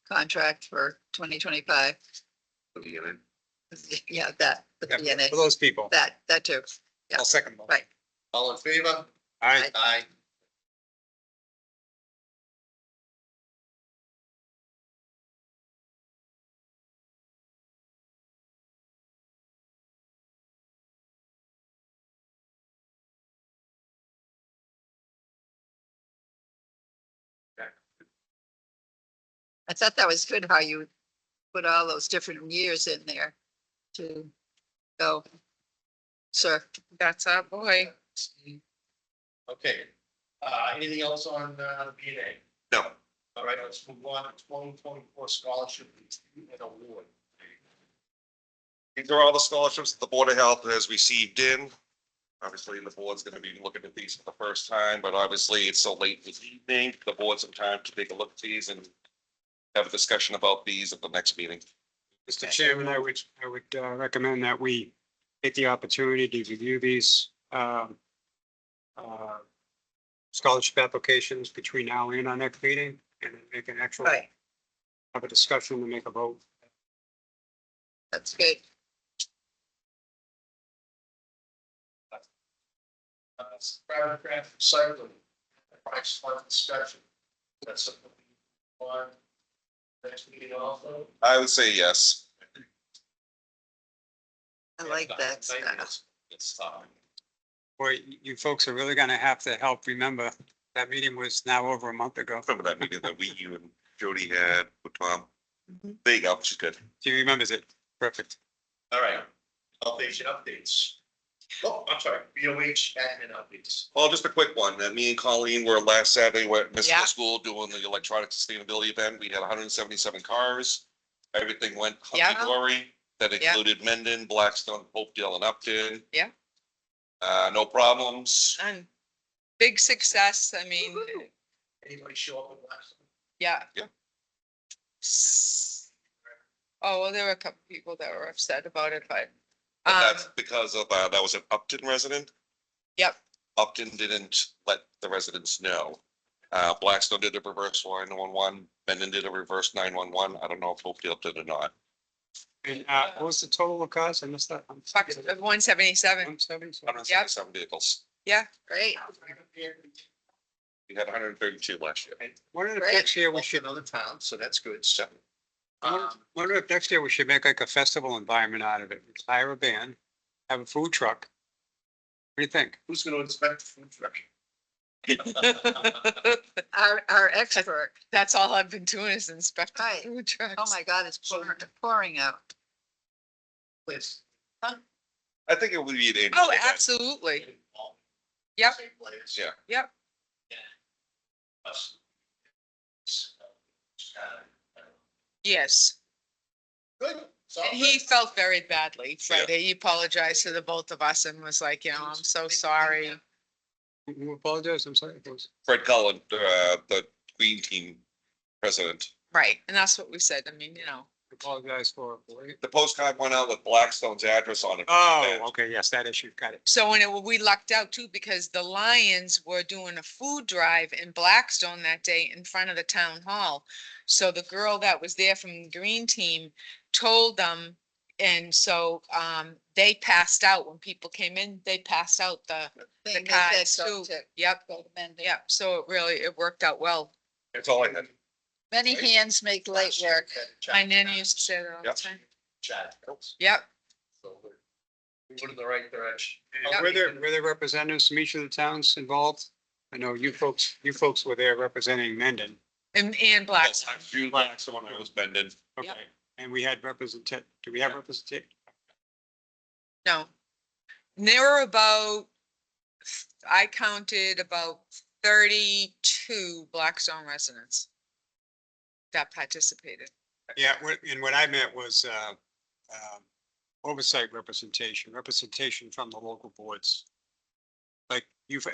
contract for 2025. Yeah, that, the Yeah, DNA, for those people. that too. Yeah. I'll second. Right. All in favor? Aye. Aye. I thought that was good how you put all those different years in there to go. Sir, That's our boy. Okay, anything else on, the B and A? No, All right, let's move on to 2024 scholarship and award. these are all the scholarships that the Board of Health has received in. Obviously, the board's gonna be looking at these for the first time, but obviously it's so late this evening, the board's some time to take a look at these and have a discussion about these at the next meeting. Mr. Chairman, I would recommend that we take the opportunity to review these scholarship applications between now and our next meeting and then make an actual, right, have a discussion and make a vote. that's good. Paragraph cycling, price fund discussion. That's something we want next meeting also. I would say yes. I like that stuff. It's tough. Boy, you folks are really gonna have to help remember that meeting was now over a month ago. Remember that meeting that you and Jody had with Tom? Mhm. There you go, she's good. She remembers it. Perfect. All right, outpatient updates. Oh, I'm sorry, BOH admin updates. Well, just a quick one. Me and Colleen were last Saturday, we're at Yeah. Municipal School doing the electronic sustainability event. We had 177 cars. Everything went Yeah. hunky-dory. That Yeah. included Mendon, Blackstone, Hopedale, and Upton. Yeah. No problems. And big success. I mean, Anybody show up with last? yeah. Yeah. Oh, well, there were a couple people that were upset about it, but, But that's because of, that was an Upton resident. yep, Upton didn't let the residents know. Blackstone did a reverse 911, Mendon did a reverse 911. I don't know if Hopedale did or not. And what was the total of cars? I missed that. 177. 177. 177 vehicles. Yeah, Great. We had 132 last year. Wonder if Great. next year we Also should, another town, so that's good. wonder if next year we should make like a festival environment out of it. Hire a band, have a food truck. What do you think? Who's gonna inspect the food truck? Our expert. that's all I've been doing is inspecting Right. food trucks. Oh my God, it's pouring out. Please. I think it would be an annual Oh, event. absolutely. Yep. Same place. Yeah. Yep. Us. Yes. Good. So And he felt very badly, Fred. He apologized to the both of us and was like, I'm so sorry. Who apologize? I'm sorry. Fred Cullen, the Green Team president. Right. And that's what we said. I mean, Apologize for. The postcard went out with Blackstone's address on it. Oh, okay. Yes, that issue. Got it. so when we lucked out too, because the Lions were doing a food drive in Blackstone that day in front of the town hall. So the girl that was there from the green team told them, and so they passed out when people came in, they passed out the Thing that cards said too. to Yep, go to Mendon. yep. So it worked out well. That's all I had. Many hands make light work. My nanny used to say that all the Yep. time. Chat. Yep. So we're moving in the right direction. Were there representatives from each of the towns involved? I know you folks were there representing Mendon. And Blackstone. Blackstone, I was Mendon. Okay. Yep. And we had do we have representation? No. And there were I counted about 32 Blackstone residents that participated. Yeah, and what I meant was oversight representation from the local boards. Like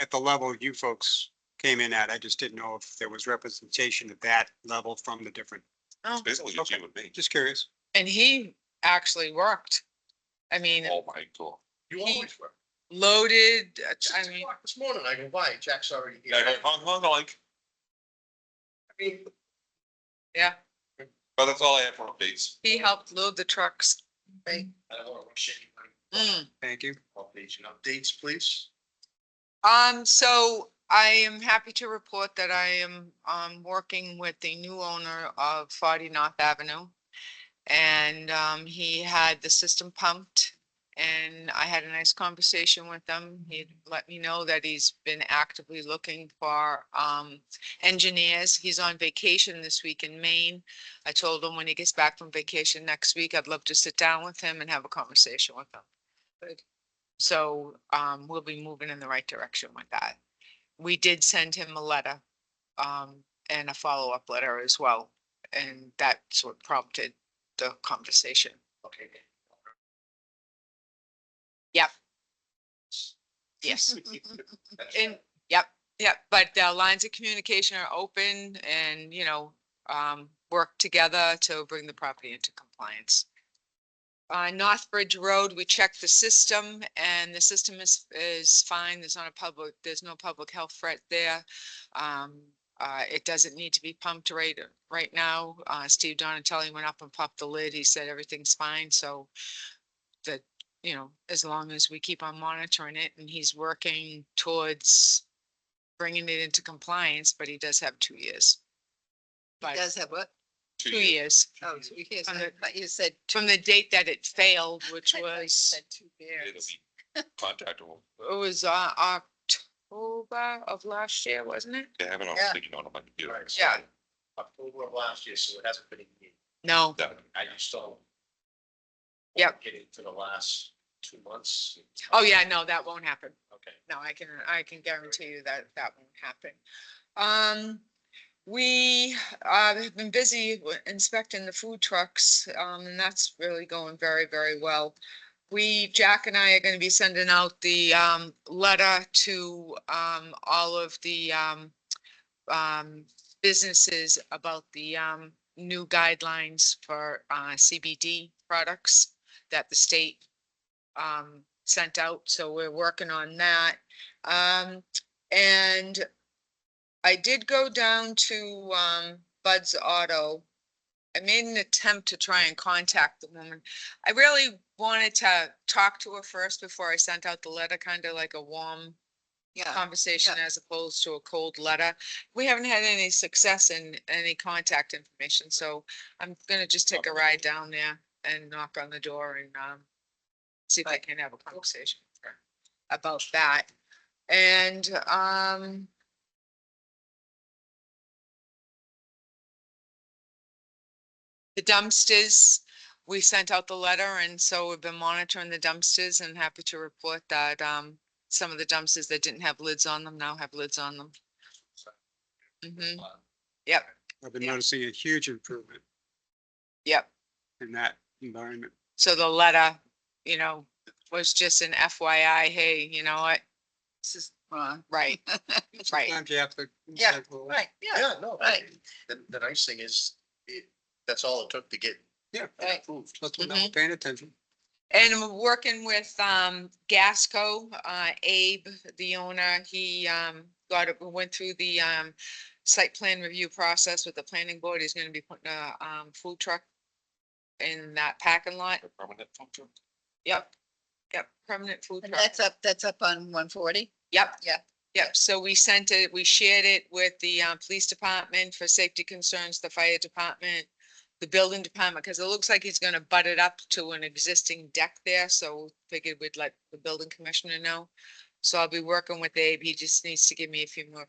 at the level you folks came in at, I just didn't know if there was representation at that level from the different, Oh, Basically, just you and me. just curious. and he actually worked. I mean, Oh, my God. You always were. loaded, I 6 mean, o'clock this morning, I go by, Jack's already here. Yeah, like, I mean, yeah, but that's all I had for updates. he helped load the trucks. Right. I don't want to rush anybody. Thank you. Updates, please. So I am happy to report that I am working with the new owner of 40 North Avenue. And he had the system pumped And I had a nice conversation with him. He let me know that he's been actively looking for engineers. He's on vacation this week in Maine. I told him when he gets back from vacation next week, I'd love to sit down with him and have a conversation with him. Good. So we'll be moving in the right direction with that. We did send him a letter and a follow-up letter as well. And that's what prompted the conversation. Okay. Yep. Yes. And, yep, but the lines of communication are open and, work together to bring the property into compliance. Northbridge Road, we checked the system and the system is fine. There's no public health threat there. It doesn't need to be pumped right now. Steve Donatelli went up and popped the lid. He said everything's fine. So that, as long as we keep on monitoring it, and he's working towards bringing it into compliance, but he does have 2 years. He But does have what? 2 years Oh, 2 years. From I the- thought you said. from the date that it failed, which I thought you was, said 2 years. Contactable. it was October of last year, wasn't it? They have it on Yeah. sticky note on my computer. Right, so Yeah. October of last year, so it hasn't been a year. No, I just don't. Yep. Get into the last 2 months. oh yeah, no, that won't happen. Okay. No, I can guarantee you that that won't happen. We have been busy inspecting the food trucks, and that's really going very, very well. Jack and I are going to be sending out the letter to all of the businesses about the new guidelines for CBD products that the state sent out. So we're working on that. And I did go down to Bud's Auto. I made an attempt to try and contact the woman. I really wanted to talk to her first before I sent out the letter, kind of like a warm Yeah, conversation as opposed to a cold letter. We haven't had any success in any contact information, so I'm gonna just take a ride down there and knock on the door and see if I can have a conversation with her about that. And the dumpsters, we sent out the letter, and so we've been monitoring the dumpsters and happy to report that some of the dumpsters that didn't have lids on them now have lids on them. Mhm. Yep, I've been noticing a huge improvement yep. in that environment. So the letter, was just an FYI, hey, you know what? this is wrong. Right, right. Sometimes you have to. Yeah, right, yeah, Yeah, no, right. the nice thing is, that's all it took to get Yeah, Right. approved. that's what I'm paying attention. And I'm working with Gasco, Abe, the owner, he went through the site plan review process with the planning board. He's gonna be putting a food truck in that parking lot. Permanent function. Yep, permanent food And truck. that's up on 140? Yep. Yeah. Yep, so we shared it with the police department for safety concerns, the fire department, the building department, because it looks like he's gonna butt it up to an existing deck there, so figured we'd let the building commissioner know. So I'll be working with Abe. He just needs to give me a few more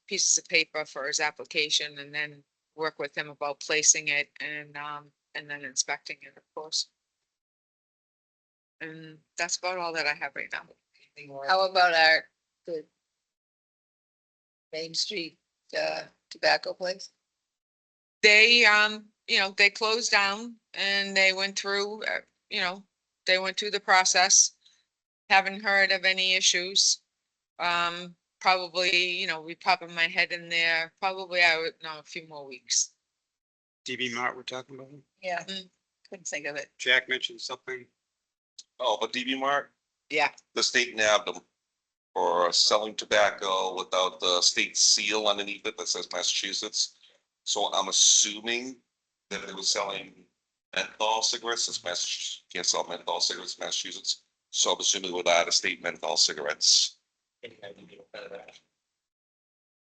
pieces of paper for his application, and then work with him about placing it and then inspecting it, of course. And that's about all that I have right now. How about the Main Street tobacco place? They, they closed down and they went through, they went through the process. Haven't heard of any issues. Probably, we popping my head in there, probably I would know a few more weeks. DB Mart we're talking about. Yeah, Mm. couldn't think of it. Jack mentioned something. Oh, but DB Mart, Yeah, the state nabbed them for selling tobacco without the state seal underneath it that says Massachusetts. So I'm assuming that they were selling menthol cigarettes, since Massachusetts can't sell menthol cigarettes in Massachusetts. So I'm assuming with out of state menthol cigarettes.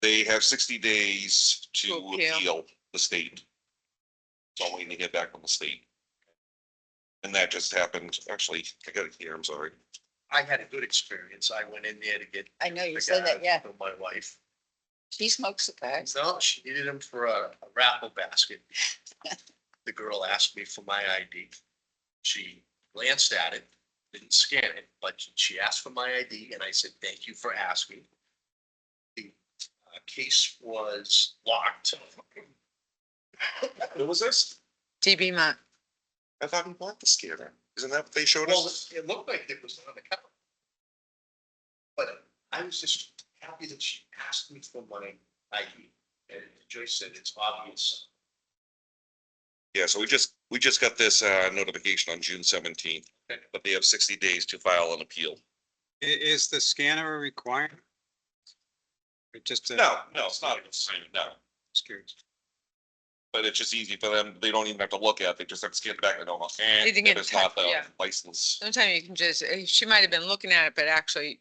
They have 60 days To to appeal. appeal the state. So I'm waiting to get back from the state. And that just happened, actually, I got it here, I'm sorry. I had a good experience. I went in there to get. I know you said that, yeah. For my wife. She smokes cigars. No, she needed them for a raffle basket. The girl asked me for my ID. She glanced at it, didn't scan it, but she asked for my ID and I said, thank you for asking. The case was locked. What was this? TB Mart. I thought we bought the scanner. Isn't that what they showed Well, us? it looked like it was on the counter. But I was just happy that she asked me for my ID. And Joyce said it's obvious. Yeah, so we just got this notification on June 17th, but they have 60 days to file an appeal. Is the scanner a requirement? Or just a? No, it's not, no, Just curious. but it's just easy for them. They don't even have to look at it. They just have to scan it back and almost, They can get it's not the yeah. license. Sometimes you can just, she might have been looking at it, but actually,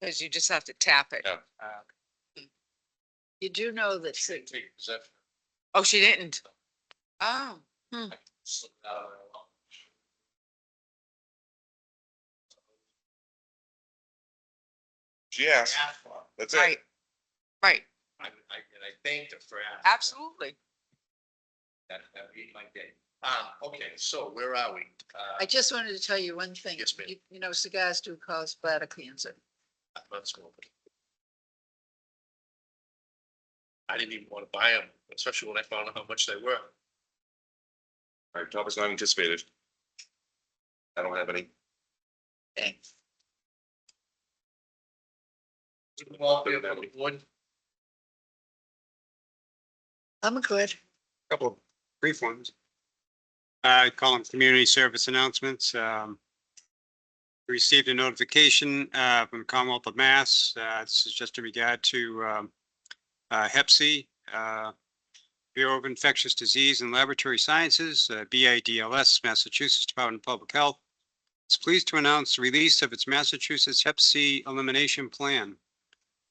because you just have to tap it. Yeah. You do know that Take possession. Oh, she didn't? Oh, Slip it out of her wallet. She asked, Asked for it. that's it. right, right, And I thanked her for asking. absolutely. That made my day. Okay, so where are we? I just wanted to tell you one thing. Yes, ma'am. You know, cigars do cause bladder cancer. Let's go. I didn't even want to buy them, especially when I found out how much they were. All right, topics not anticipated. I don't have any. Thanks. Well, we have a board. I'm good. Couple of brief ones. I call them community service announcements. We received a notification from Commonwealth of Mass. This is just in regard to Hep C, Bureau of Infectious Disease and Laboratory Sciences, BIDLS, Massachusetts Department of Public Health. It's pleased to announce the release of its Massachusetts Hep C elimination plan.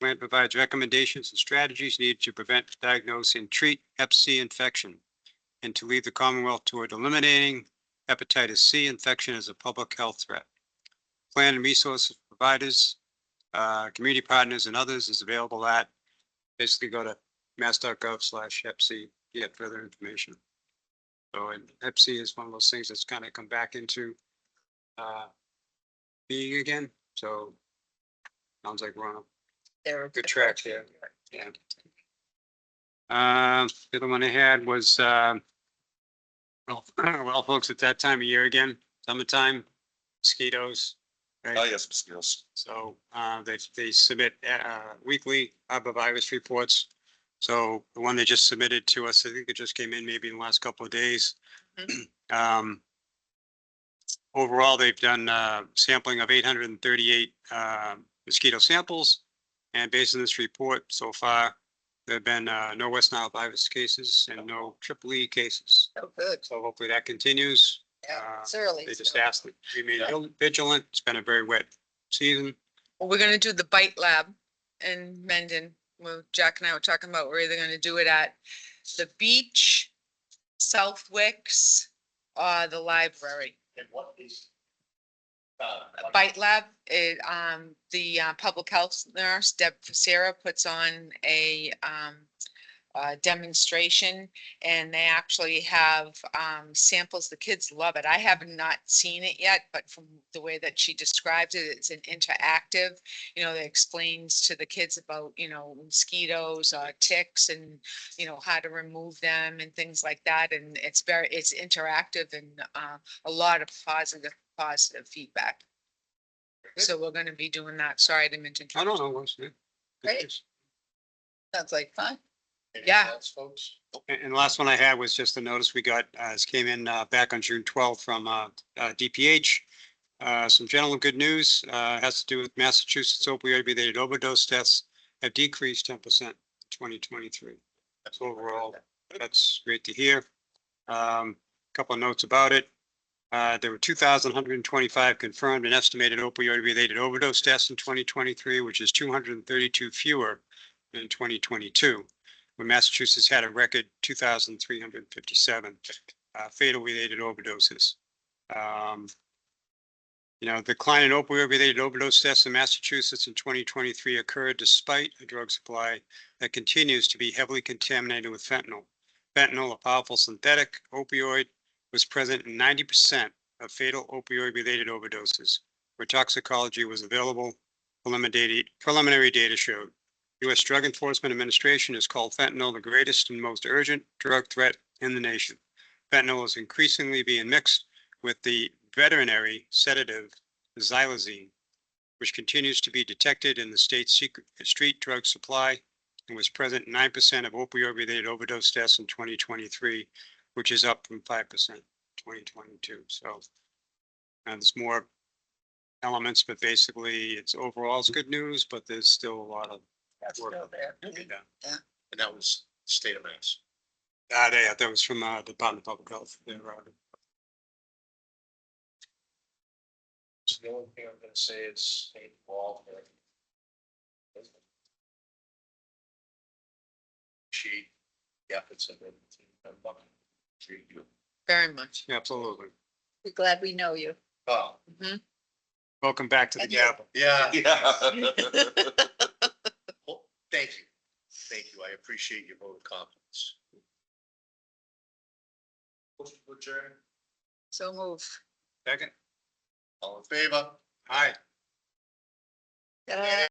The plan provides recommendations and strategies needed to prevent, diagnose, and treat Hep C infection, and to lead the Commonwealth toward eliminating hepatitis C infection as a public health threat. Plan and resources providers, community partners, and others is available at, basically go to mass.gov/Hep C to get further information. So, and Hep C is one of those things that's kind of come back into being again. So sounds like we're on They're a good track here. Yeah. The other one I had was, well, folks, at that time of year again, summertime, mosquitoes. Oh, Right? yes, mosquitoes. So they submit weekly arbovirus reports. So the one they just submitted to us, I think it just came in maybe in the last couple of days. Overall, they've done sampling of 838 mosquito samples. And based on this report so far, there have been no West Nile virus cases and no triple E cases. Oh, good. So hopefully that continues. Yeah, it's early. They just so- asked that we remain vigilant. It's been a very wet season. Well, we're gonna do the bite lab in Mendon. Well, Jack and I were talking about, we're either gonna do it at the beach, Southwicks, or the library. And what is? A bite lab, the public health nurse, Deb Sarah, puts on a demonstration, and they actually have samples. The kids love it. I have not seen it yet, but from the way that she describes it, it's an interactive, that explains to the kids about, mosquitoes, ticks, and, how to remove them and things like that. And it's interactive, and a lot of positive feedback. So we're gonna be doing that. Sorry, I didn't mean to I interrupt. don't know. What's it? Great. Sounds like fun. Yeah. Folks. And the last one I had was just a notice we got, this came in back on June 12th from DPH. Some general good news has to do with Massachusetts opioid-related overdose deaths have decreased 10% in 2023. So overall, that's great to hear. Couple of notes about it. There were 2,125 confirmed and estimated opioid-related overdose deaths in 2023, which is 232 fewer than 2022, when Massachusetts had a record 2,357 fatal-related overdoses. The decline in opioid-related overdose deaths in Massachusetts in 2023 occurred despite a drug supply that continues to be heavily contaminated with fentanyl. Fentanyl, a powerful synthetic opioid, was present in 90% of fatal opioid-related overdoses, where toxicology was available. Preliminary data showed. U.S. Drug Enforcement Administration has called fentanyl the greatest and most urgent drug threat in the nation. Fentanyl is increasingly being mixed with the veterinary sedative xylazine, which continues to be detected in the state's street drug supply and was present in 9% of opioid-related overdose deaths in 2023, which is up from 5% in 2022. So there's more elements, but basically it's overall it's good news, but there's still a lot of That's work. still there. Yeah. And that was state of Mass. That was from Department of Public Health. So the only thing I'm gonna say is stay involved. Appreciate the efforts of the team. Appreciate you. Very much. Absolutely. We're glad we know you. Oh, Welcome back to the And you. Gap. yeah. Yeah. Well, thank you. Thank you. I appreciate your vote of confidence. Motion to adjourn. So move. Second. All in favor? Aye. Ta-da.